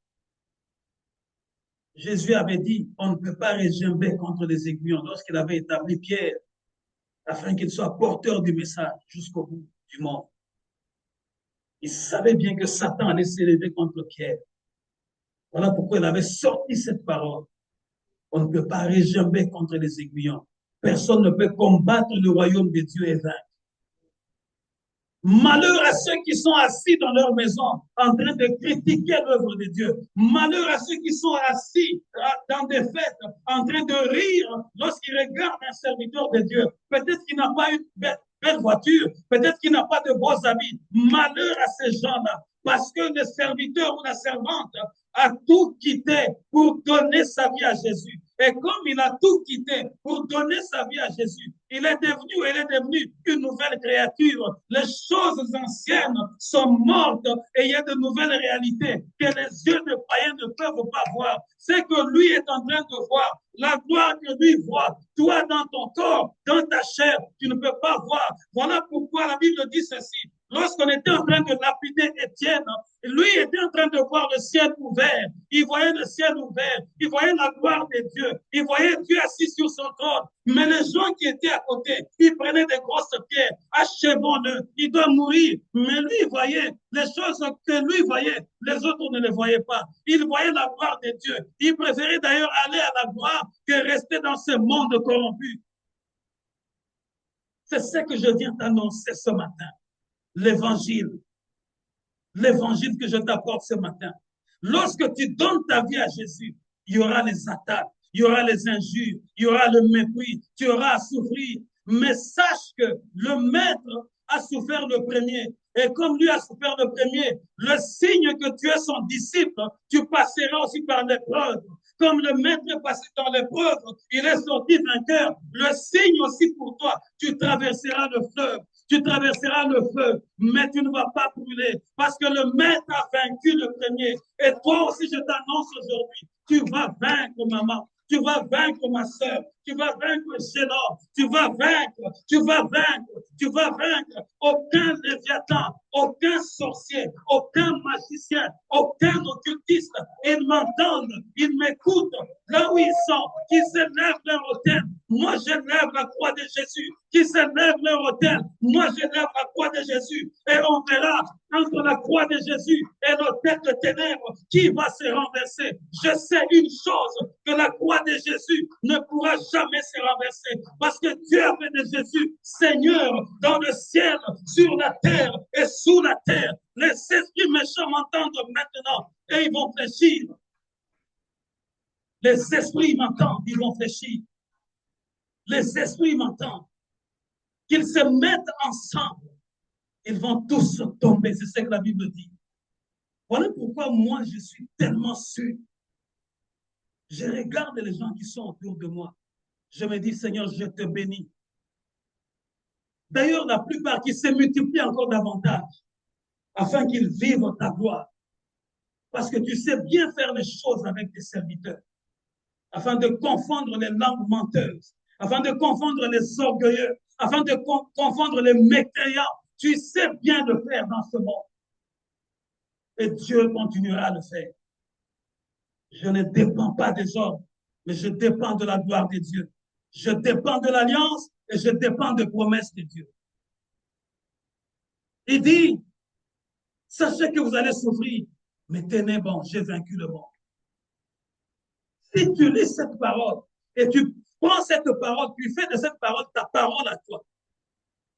Jésus avait dit, on ne peut pas régimber contre les aiguillons lorsqu'il avait établi Pierre, afin qu'il soit porteur du message jusqu'au bout du monde. Il savait bien que Satan allait s'élever contre Pierre. Voilà pourquoi il avait sorti cette parole. On ne peut pas régimber contre les aiguillons. Personne ne peut combattre le royaume de Dieu et vaincre. Malheur à ceux qui sont assis dans leur maison en train de critiquer l'œuvre de Dieu. Malheur à ceux qui sont assis dans des fêtes en train de rire lorsqu'ils regardent un serviteur de Dieu. Peut-être qu'il n'a pas une belle voiture, peut-être qu'il n'a pas de beaux habits. Malheur à ces gens-là, parce que le serviteur ou la servante a tout quitté pour donner sa vie à Jésus. Et comme il a tout quitté pour donner sa vie à Jésus, elle est devenue une nouvelle créature. Les choses anciennes sont mortes et il y a de nouvelles réalités que les yeux de païens ne peuvent pas voir. C'est que lui est en train de voir. La gloire que lui voit, toi dans ton corps, dans ta chair, tu ne peux pas voir. Voilà pourquoi la Bible dit ceci. Lorsqu'on était en train de lapider Étienne, lui était en train de voir le ciel ouvert. Il voyait le ciel ouvert. Il voyait la gloire de Dieu. Il voyait Dieu assis sur son trône. Mais les gens qui étaient à côté, ils prenaient des grosses pierres. Achevons-le. Il doit mourir. Mais lui, il voyait les choses que lui voyait. Les autres ne les voyaient pas. Il voyait la gloire de Dieu. Il préférait d'ailleurs aller à la gloire que rester dans ce monde corrompu. C'est ce que je viens t'annoncer ce matin. L'évangile que je t'apporte ce matin. Lorsque tu donnes ta vie à Jésus, il y aura les attaques, il y aura les injures, il y aura le mépris, tu auras à souffrir. Mais sache que le maître a souffert le premier. Et comme lui a souffert le premier, le signe que tu es son disciple, tu passeras aussi par l'épreuve. Comme le maître est passé dans l'épreuve, il est sorti vainqueur. Le signe aussi pour toi, tu traverseras le fleuve. Tu traverseras le feu, mais tu ne vas pas brûler parce que le maître a vaincu le premier. Et toi aussi, je t'annonce aujourd'hui, tu vas vaincre, maman. Tu vas vaincre ma soeur, tu vas vaincre Génor, tu vas vaincre. Aucun léviathan, aucun sorcier, aucun magicien, aucun occultiste, ils m'entendent, ils m'écoutent, là où ils sont, qu'ils s'élèvent leur autel. Moi, j'élève la croix de Jésus, qui s'élève leur autel. Moi, j'élève la croix de Jésus, et on verra entre la croix de Jésus et l'autel de ténèbres qui va se renverser. Je sais une chose, que la croix de Jésus ne pourra jamais se renverser parce que Dieu a fait de Jésus Seigneur dans le ciel, sur la terre et sous la terre. Les esprits méchants m'entendent maintenant et ils vont fléchir. Les esprits m'entendent, ils vont fléchir. Les esprits m'entendent. Qu'ils se mettent ensemble, ils vont tous tomber. C'est ce que la Bible dit. Voilà pourquoi moi je suis tellement sûr. Je regarde les gens qui sont autour de moi. Je me dis, Seigneur, je te bénis. D'ailleurs, la plupart qui se multiplient encore davantage, afin qu'ils vivent ta gloire. Parce que tu sais bien faire les choses avec tes serviteurs, afin de confondre les langues menteuses, afin de confondre les orgueilleux, afin de confondre les mécréants. Tu sais bien le faire dans ce monde. Et Dieu continuera à le faire. Je ne dépends pas des hommes, mais je dépends de la gloire de Dieu. Je dépends de l'alliance et je dépends des promesses de Dieu. Il dit, sachez que vous allez souffrir, mais tenez bon, j'ai vaincu le monde. Si tu lis cette parole et tu prends cette parole, tu fais de cette parole ta parole à toi,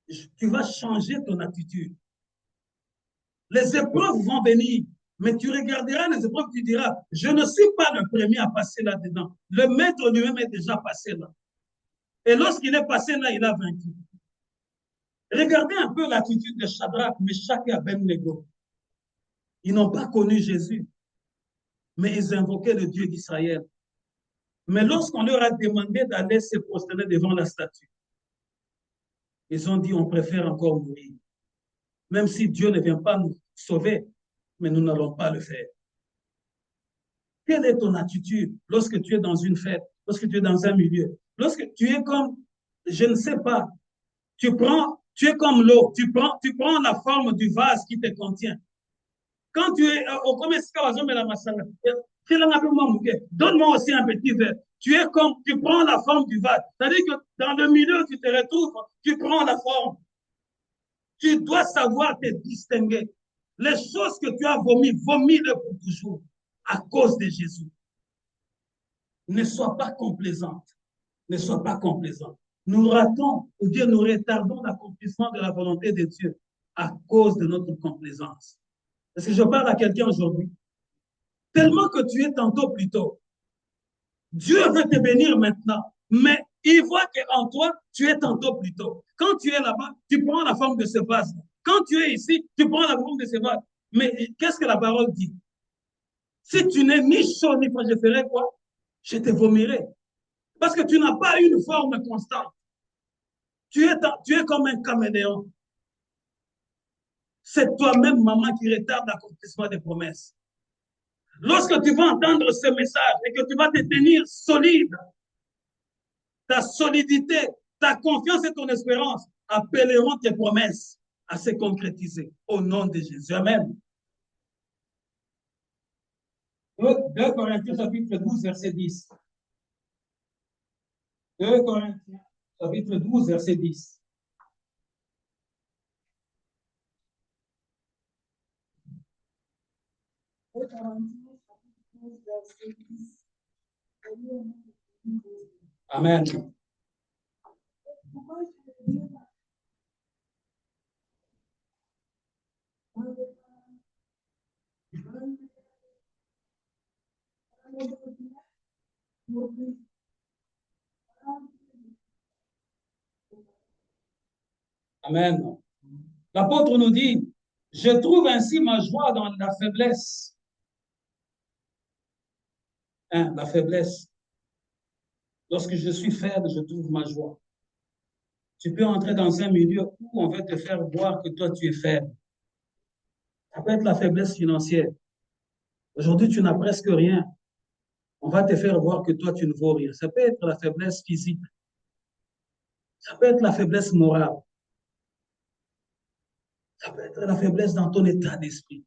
tu vas changer ton attitude. Les épreuves vont venir, mais tu regarderas les épreuves, tu diras, je ne suis pas le premier à passer là-dedans. Le maître lui-même est déjà passé là. Et lorsqu'il est passé là, il a vaincu. Regardez un peu l'attitude de Shadrach, Meshach et Abednego. Ils n'ont pas connu Jésus, mais ils invoquaient le Dieu d'Israël. Mais lorsqu'on leur a demandé d'aller se prosterner devant la statue, ils ont dit, on préfère encore mourir. Même si Dieu ne vient pas nous sauver, mais nous n'allons pas le faire. Quelle est ton attitude lorsque tu es dans une fête, lorsque tu es dans un milieu, lorsque tu es comme, je ne sais pas, tu es comme l'eau, tu prends la forme du vase qui te contient. Quand tu es au commerce, donne-moi aussi un petit verre. Tu es comme, tu prends la forme du vase. C'est-à-dire que dans le milieu, tu te retrouves, tu prends la forme. Tu dois savoir te distinguer. Les choses que tu as vomies, vomis-le pour toujours à cause de Jésus. Ne sois pas complaisante. Ne sois pas complaisante. Nous ratons ou bien nous retardons l'accomplissement de la volonté de Dieu à cause de notre complaisance. Est-ce que je parle à quelqu'un aujourd'hui? Tellement que tu es tantôt plus tôt. Dieu veut te bénir maintenant, mais il voit qu'en toi, tu es tantôt plus tôt. Quand tu es là-bas, tu prends la forme de ce vase. Quand tu es ici, tu prends la forme de ce vase. Mais qu'est-ce que la parole dit? Si tu n'es ni chaud ni froid, je ferai quoi? Je te vomirai. Parce que tu n'as pas une forme constante. Tu es comme un caméléon. C'est toi-même, maman, qui retarde l'accomplissement des promesses. Lorsque tu vas entendre ce message et que tu vas te tenir solide, ta solidité, ta confiance et ton espérance appelleront tes promesses à se concrétiser au nom de Jésus. Amen. 2 Corinthiens chapitre 12, verset 10. 2 Corinthiens chapitre 12, verset 10. Amen. Amen. L'apôtre nous dit, je trouve ainsi ma joie dans la faiblesse. La faiblesse. Lorsque je suis faible, je trouve ma joie. Tu peux entrer dans un milieu où on va te faire voir que toi, tu es faible. Ça peut être la faiblesse financière. Aujourd'hui, tu n'as presque rien. On va te faire voir que toi, tu ne vaux rien. Ça peut être la faiblesse physique. Ça peut être la faiblesse morale. Ça peut être la faiblesse dans ton état d'esprit.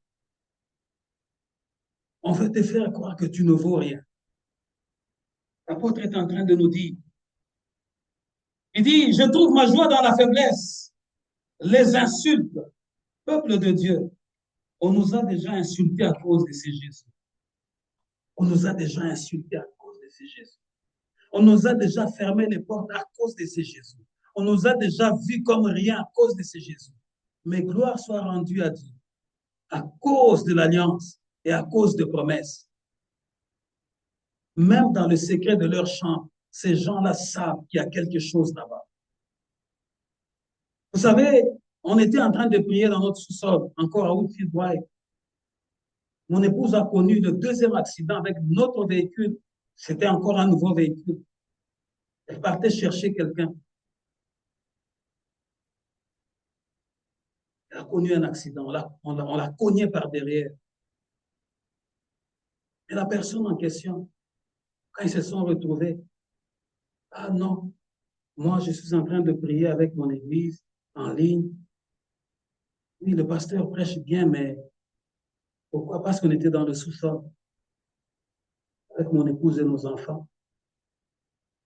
On veut te faire croire que tu ne vaux rien. L'apôtre est en train de nous dire, il dit, je trouve ma joie dans la faiblesse. Les insultes, peuple de Dieu, on nous a déjà insultés à cause de ces Jésus. On nous a déjà insultés à cause de ces Jésus. On nous a déjà fermé les portes à cause de ces Jésus. On nous a déjà vus comme rien à cause de ces Jésus. Mais gloire soit rendue à Dieu à cause de l'alliance et à cause de promesses. Même dans le secret de leur chambre, ces gens-là savent qu'il y a quelque chose là-bas. Vous savez, on était en train de prier dans notre sous-sol, encore à Woodfield Drive. Mon épouse a connu le deuxième accident avec notre véhicule. C'était encore un nouveau véhicule. Elle partait chercher quelqu'un. Elle a connu un accident. On l'a cogné par derrière. Et la personne en question, quand ils se sont retrouvés, ah non, moi je suis en train de prier avec mon église en ligne. Oui, le pasteur prêche bien, mais Pourquoi? Parce qu'on était dans le sous-sol avec mon épouse et nos enfants.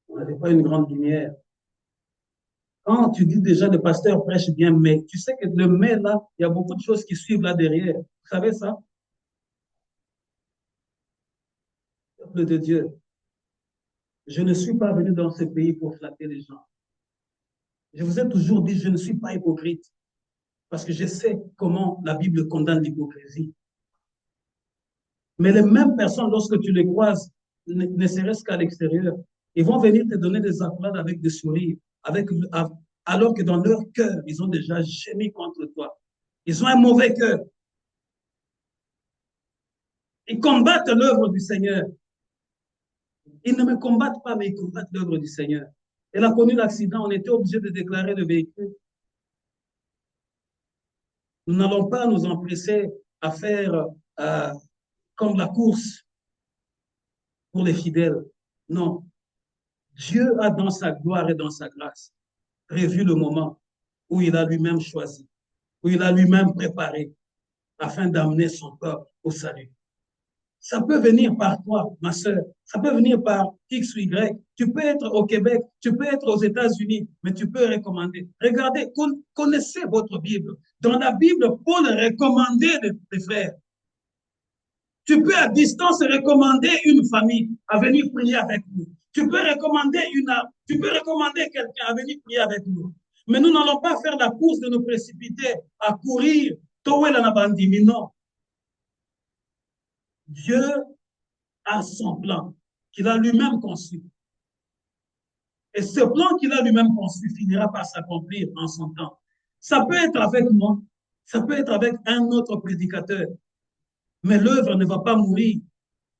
On n'avait pas une grande lumière. Quand tu dis déjà le pasteur prêche bien, mais tu sais que le mais là, il y a beaucoup de choses qui suivent là derrière. Vous savez ça? Peuple de Dieu, je ne suis pas venu dans ce pays pour flatter les gens. Je vous ai toujours dit, je ne suis pas hypocrite parce que je sais comment la Bible condamne l'hypocrisie. Mais les mêmes personnes, lorsque tu les croises, ne serait-ce qu'à l'extérieur, ils vont venir te donner des accolades avec des sourires, alors que dans leur cœur, ils ont déjà gémi contre toi. Ils ont un mauvais cœur. Ils combattent l'œuvre du Seigneur. Ils ne me combattent pas, mais ils combattent l'œuvre du Seigneur. Elle a connu l'accident, on était obligé de déclarer le véhicule. Nous n'allons pas nous empresser à faire comme la course pour les fidèles. Non. Dieu a dans sa gloire et dans sa grâce prévu le moment où il a lui-même choisi, où il a lui-même préparé afin d'amener son peuple au salut. Ça peut venir par toi, ma sœur. Ça peut venir par X ou Y. Tu peux être au Québec, tu peux être aux États-Unis, mais tu peux recommander. Regardez, connaissez votre Bible. Dans la Bible, Paul recommandait des frères. Tu peux à distance recommander une famille à venir prier avec nous. Tu peux recommander quelqu'un à venir prier avec nous. Mais nous n'allons pas faire la course de nous précipiter à courir. Non. Dieu a son plan qu'il a lui-même conçu. Et ce plan qu'il a lui-même conçu finira par s'accomplir en son temps. Ça peut être avec moi, ça peut être avec un autre prédicateur, mais l'œuvre ne va pas mourir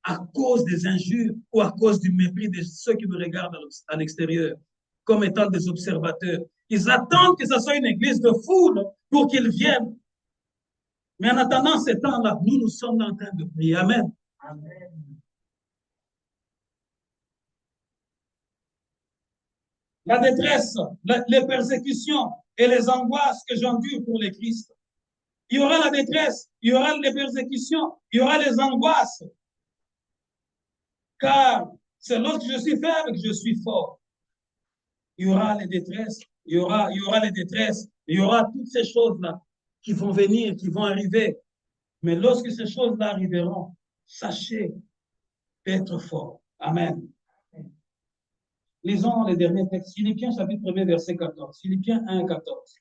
à cause des injures ou à cause du mépris de ceux qui me regardent à l'extérieur comme étant des observateurs. Ils attendent que ce soit une église de foule pour qu'ils viennent. Mais en attendant ce temps-là, nous sommes en train de prier. Amen. Amen. La détresse, les persécutions et les angoisses que j'endure pour les Christ. Il y aura la détresse, il y aura les persécutions, il y aura les angoisses. Car c'est lorsque je suis faible que je suis fort. Il y aura les détresses, il y aura les détresses, il y aura toutes ces choses-là qui vont venir, qui vont arriver. Mais lorsque ces choses-là arriveront, sachez d'être fort. Amen. Lisons les derniers textes. Philippiens chapitre 1, verset 14. Philippiens 1, 14.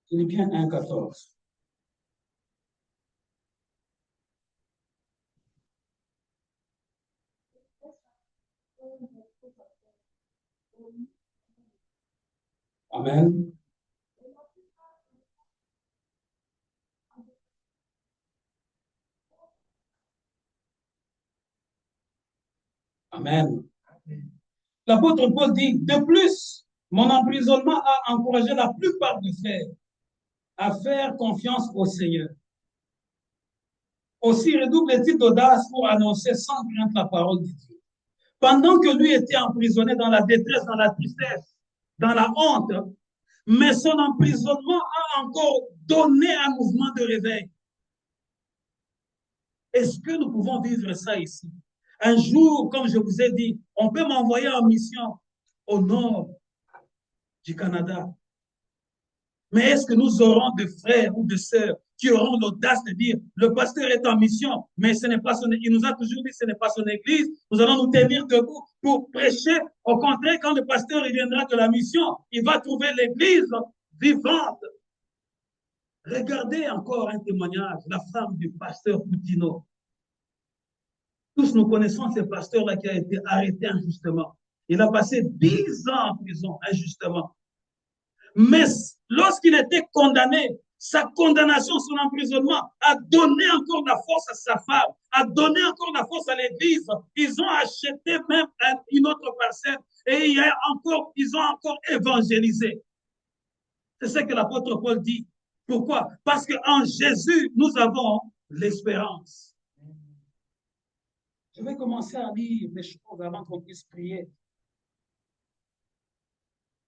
Philippiens 1, 14. Amen. Amen. L'apôtre Paul dit, de plus, mon emprisonnement a encouragé la plupart des frères à faire confiance au Seigneur. Aussi redouble-t-il d'audace pour annoncer sans crainte la parole de Dieu. Pendant que lui était emprisonné dans la détresse, dans la tristesse, dans la honte, mais son emprisonnement a encore donné un mouvement de réveil. Est-ce que nous pouvons vivre ça ici? Un jour, comme je vous ai dit, on peut m'envoyer en mission au nord du Canada. Mais est-ce que nous aurons des frères ou des sœurs qui auront l'audace de dire, le pasteur est en mission, mais ce n'est pas son, il nous a toujours dit, ce n'est pas son église, nous allons nous tenir debout pour prêcher. Au contraire, quand le pasteur reviendra de la mission, il va trouver l'église vivante. Regardez encore un témoignage, la femme du pasteur Poutino. Tous nous connaissons ce pasteur-là qui a été arrêté injustement. Il a passé 10 ans en prison injustement. Mais lorsqu'il était condamné, sa condamnation, son emprisonnement a donné encore la force à sa femme, a donné encore la force à l'église. Ils ont acheté même une autre parcelle et ils ont encore évangélisé. C'est ce que l'apôtre Paul dit. Pourquoi? Parce qu'en Jésus, nous avons l'espérance. Je vais commencer à lire des choses avant qu'on puisse prier.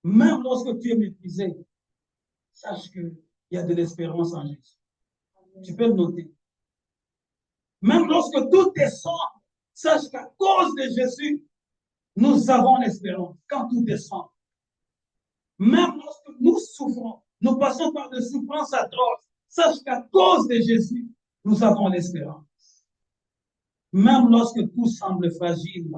Même lorsque tu es méprisé, sache qu'il y a de l'espérance en Jésus. Tu peux le noter. Même lorsque tout est sombre, sache qu'à cause de Jésus, nous avons l'espérance. Quand tout est sombre. Même lorsque nous souffrons, nous passons par des souffrances atroces, sache qu'à cause de Jésus, nous avons l'espérance. Même lorsque tout semble fragile,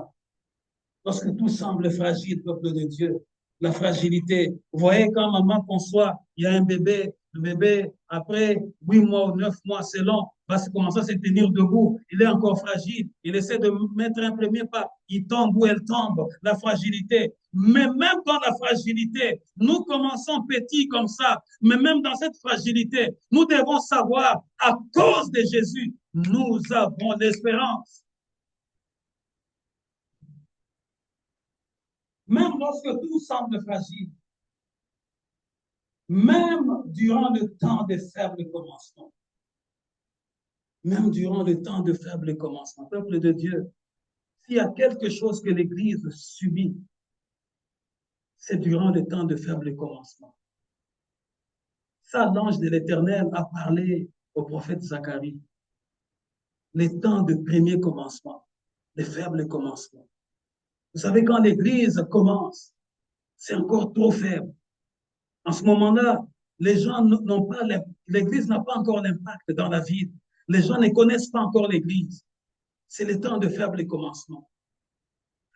peuple de Dieu, la fragilité. Vous voyez, quand maman conçoit, il y a un bébé, le bébé, après 8 mois ou 9 mois, c'est long, va commencer à se tenir debout. Il est encore fragile. Il essaie de mettre un premier pas. Il tombe ou elle tombe. La fragilité. Mais même dans la fragilité, nous commençons petits comme ça. Mais même dans cette fragilité, nous devons savoir, à cause de Jésus, nous avons l'espérance. Même lorsque tout semble fragile, même durant le temps de faible commencement, peuple de Dieu, s'il y a quelque chose que l'Église subit, c'est durant le temps de faible commencement. Ça, l'ange de l'Éternel a parlé au prophète Zacharie. Les temps de premier commencement, de faible commencement. Vous savez, quand l'Église commence, c'est encore trop faible. En ce moment-là, les gens n'ont pas, l'Église n'a pas encore l'impact dans la vie. Les gens ne connaissent pas encore l'Église. C'est le temps de faible commencement.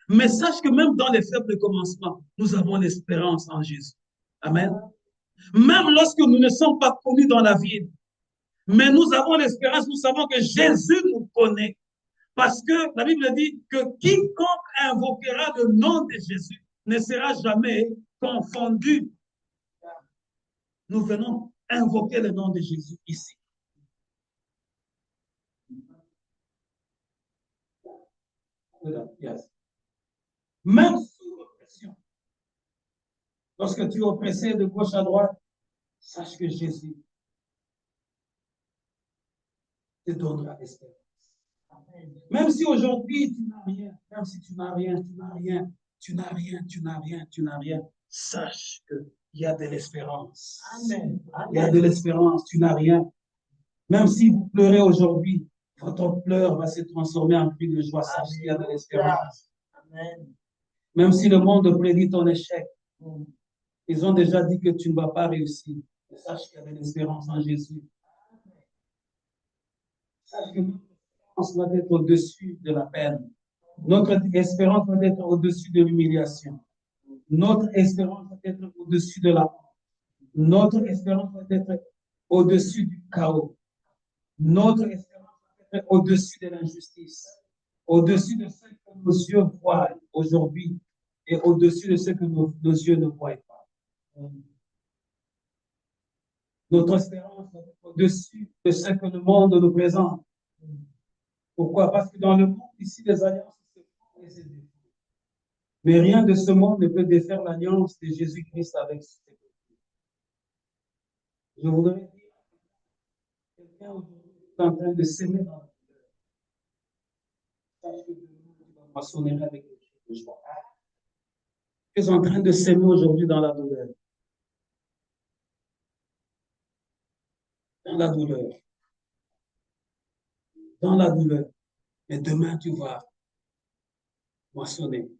Mais sache que même dans les faibles commencements, nous avons l'espérance en Jésus. Amen. Même lorsque nous ne sommes pas connus dans la vie, mais nous avons l'espérance, nous savons que Jésus nous connaît. Parce que la Bible dit que quiconque invoquera le nom de Jésus ne sera jamais confondu. Nous venons invoquer le nom de Jésus ici. Yes. Même sous oppression, lorsque tu es oppressé de gauche à droite, sache que Jésus te donnera l'espérance. Même si aujourd'hui tu n'as rien, même si tu n'as rien, sache qu'il y a de l'espérance. Amen. Il y a de l'espérance, tu n'as rien. Même si vous pleurez aujourd'hui, votre pleur va se transformer en cri de joie. Sache qu'il y a de l'espérance. Amen. Même si le monde prédit ton échec, ils ont déjà dit que tu ne vas pas réussir. Mais sache qu'il y a de l'espérance en Jésus. Sache que notre espérance doit être au-dessus de la peine. Notre espérance doit être au-dessus de l'humiliation. Notre espérance doit être au-dessus de la honte. Notre espérance doit être au-dessus du chaos. Notre espérance doit être au-dessus de l'injustice. Au-dessus de ce que nos yeux voient aujourd'hui et au-dessus de ce que nos yeux ne voient pas. Notre espérance doit être au-dessus de ce que le monde nous présente. Pourquoi? Parce que dans le monde, ici, les alliances se font et se défont. Mais rien de ce monde ne peut défaire l'alliance de Jésus-Christ avec ses péchés. Je voudrais dire, quelqu'un aujourd'hui est en train de s'aimer dans la douleur. Sache que demain, tu vas moissonner avec les cris de joie. Tu es en train de s'aimer aujourd'hui dans la douleur. Dans la douleur. Dans la douleur. Mais demain, tu vas moissonner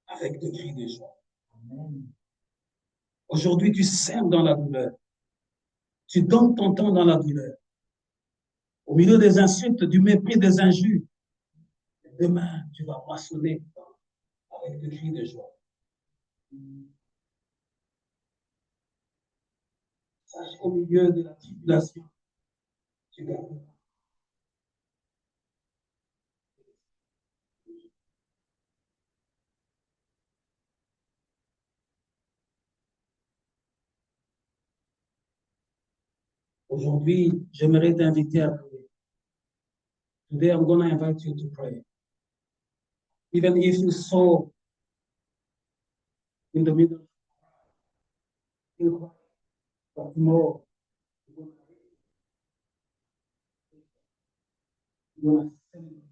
avec des cris de joie. Aujourd'hui, tu sèmes dans la douleur. Tu donnes ton temps dans la douleur. Au milieu des insultes, du mépris, des injures. Demain, tu vas moissonner avec des cris de joie. Sache qu'au milieu de la tribulation, tu gagneras. Aujourd'hui, j'aimerais t'inviter à prier. Today, I'm going to invite you to pray. Even if you saw in the middle, but tomorrow, you're going to send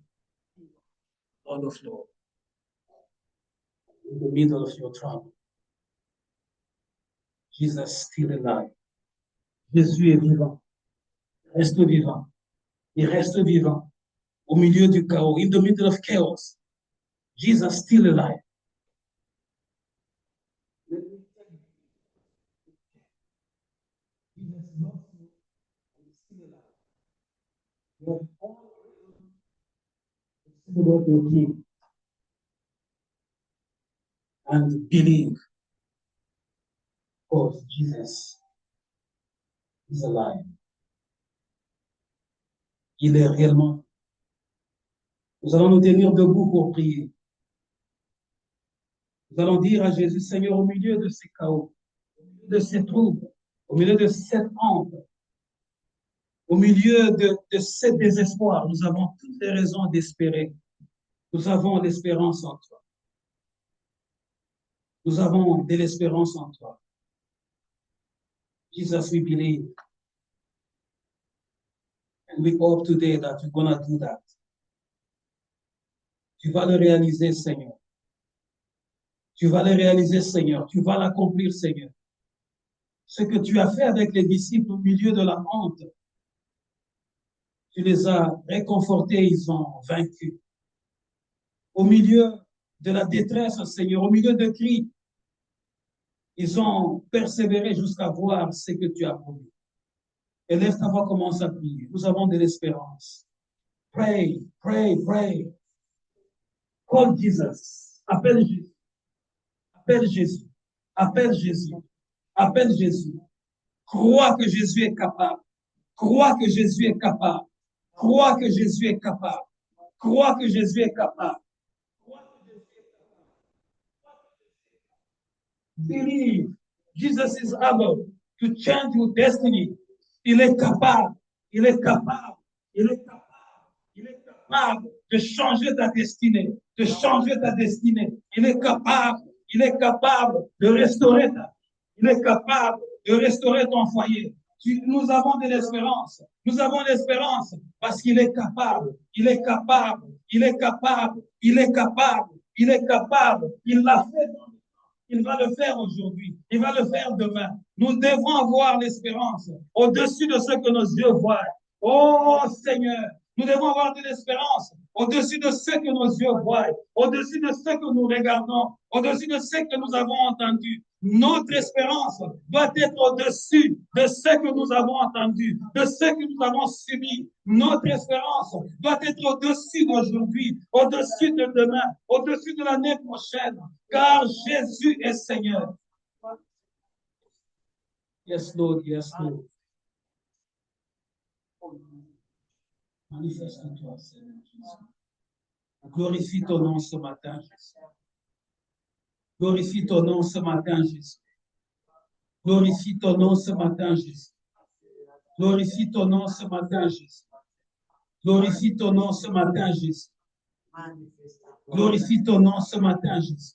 all of Lord in the middle of your trouble. Jesus still alive. Jésus est vivant. Reste vivant. Il reste vivant. Au milieu du chaos. In the middle of chaos. Jesus still alive. Jesus loves you and is still alive. You have all reason to celebrate your King and believe, because Jesus is alive. Il est réellement. Nous allons nous tenir debout pour prier. Nous allons dire à Jésus, Seigneur, au milieu de ces chaos, au milieu de ces troubles, au milieu de cette honte, au milieu de ce désespoir, nous avons toutes les raisons d'espérer. Nous avons l'espérance en toi. Nous avons de l'espérance en toi. Jesus, we believe. And we hope today that you're going to do that. Tu vas le réaliser, Seigneur. Tu vas le réaliser, Seigneur. Tu vas l'accomplir, Seigneur. Ce que tu as fait avec les disciples au milieu de la honte, tu les as réconfortés, ils ont vaincu. Au milieu de la détresse, Seigneur, au milieu de cris, ils ont persévéré jusqu'à voir ce que tu as promis. Élève ta voix, commence à prier. Nous avons de l'espérance. Pray, pray, pray. Call Jesus. Appelle Jésus. Appelle Jésus. Appelle Jésus. Appelle Jésus. Crois que Jésus est capable. Crois que Jésus est capable. Crois que Jésus est capable. Crois que Jésus est capable. Believe Jesus is able to change your destiny. Il est capable. Il est capable. Il est capable. Il est capable de changer ta destinée. De changer ta destinée. Il est capable. Il est capable de restaurer ta vie. Il est capable de restaurer ton foyer. Nous avons de l'espérance. Nous avons l'espérance parce qu'il est capable. Il est capable. Il est capable. Il est capable. Il est capable. Il l'a fait dans le temps. Il va le faire aujourd'hui. Il va le faire demain. Nous devons avoir l'espérance au-dessus de ce que nos yeux voient. Oh Seigneur, nous devons avoir de l'espérance au-dessus de ce que nos yeux voient, au-dessus de ce que nous regardons, au-dessus de ce que nous avons entendu. Notre espérance doit être au-dessus de ce que nous avons entendu, de ce que nous avons subi. Notre espérance doit être au-dessus d'aujourd'hui, au-dessus de demain, au-dessus de l'année prochaine, car Jésus est Seigneur. Yes, Lord, yes, Lord. Manifeste-toi, Seigneur Jésus. Glorifie ton nom ce matin, Jésus. Glorifie ton nom ce matin, Jésus. Glorifie ton nom ce matin, Jésus. Glorifie ton nom ce matin, Jésus. Glorifie ton nom ce matin, Jésus. Glorifie ton nom ce matin, Jésus.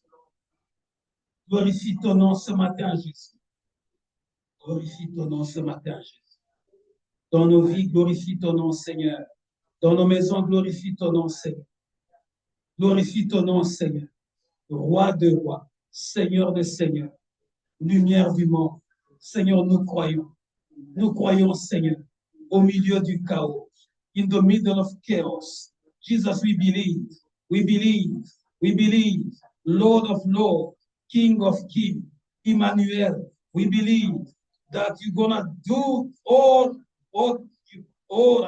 Glorifie ton nom ce matin, Jésus. Glorifie ton nom ce matin, Jésus. Dans nos vies, glorifie ton nom, Seigneur. Dans nos maisons, glorifie ton nom, Seigneur. Glorifie ton nom, Seigneur. Roi de rois, Seigneur de seigneurs, lumière du monde. Seigneur, nous croyons. Nous croyons, Seigneur, au milieu du chaos. In the middle of chaos. Jesus, we believe. We believe. We believe. Lord of lords, King of kings, Emmanuel. We believe that you're gonna do all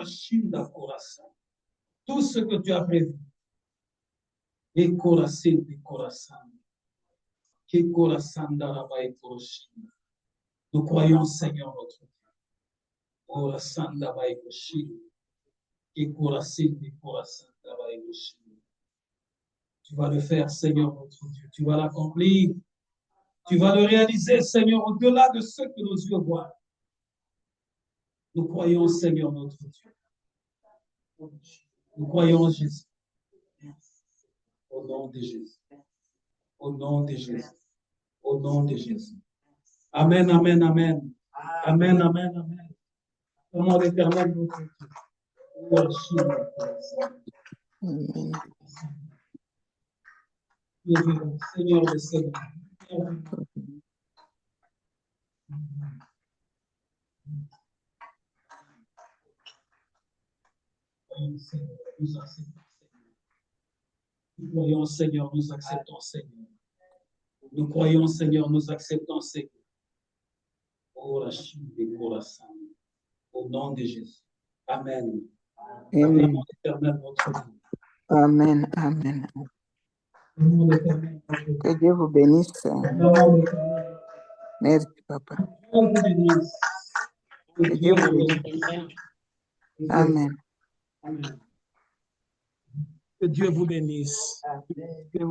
Shinda Corazon. Tout ce que tu as prévu. Et Corazon de Corazon. Que Corazon d'Arabaï Coroshin. Nous croyons, Seigneur, notre Dieu. Corazon d'Arabaï Coroshin. Que Corazon de Corazon d'Arabaï Coroshin. Tu vas le faire, Seigneur, notre Dieu. Tu vas l'accomplir. Tu vas le réaliser, Seigneur, au-delà de ce que nos yeux voient. Nous croyons, Seigneur, notre Dieu. Nous croyons en Jésus. Au nom de Jésus. Au nom de Jésus. Au nom de Jésus. Amen, amen, amen. Amen, amen, amen. Au nom de l'Éternel, notre Dieu. Amen. Seigneur de Seigneur. Nous croyons, Seigneur, nous acceptons, Seigneur. Nous croyons, Seigneur, nous acceptons, Seigneur. Oh, la chute et pour la sainte. Au nom de Jésus. Amen. Amen. Éternel, notre Dieu. Amen. Amen. Amour éternel, notre Dieu. Que Dieu vous bénisse. Amour éternel. Merci, papa. Dieu vous bénisse. Que Dieu vous bénisse. Amen. Amen. Que Dieu vous bénisse. Que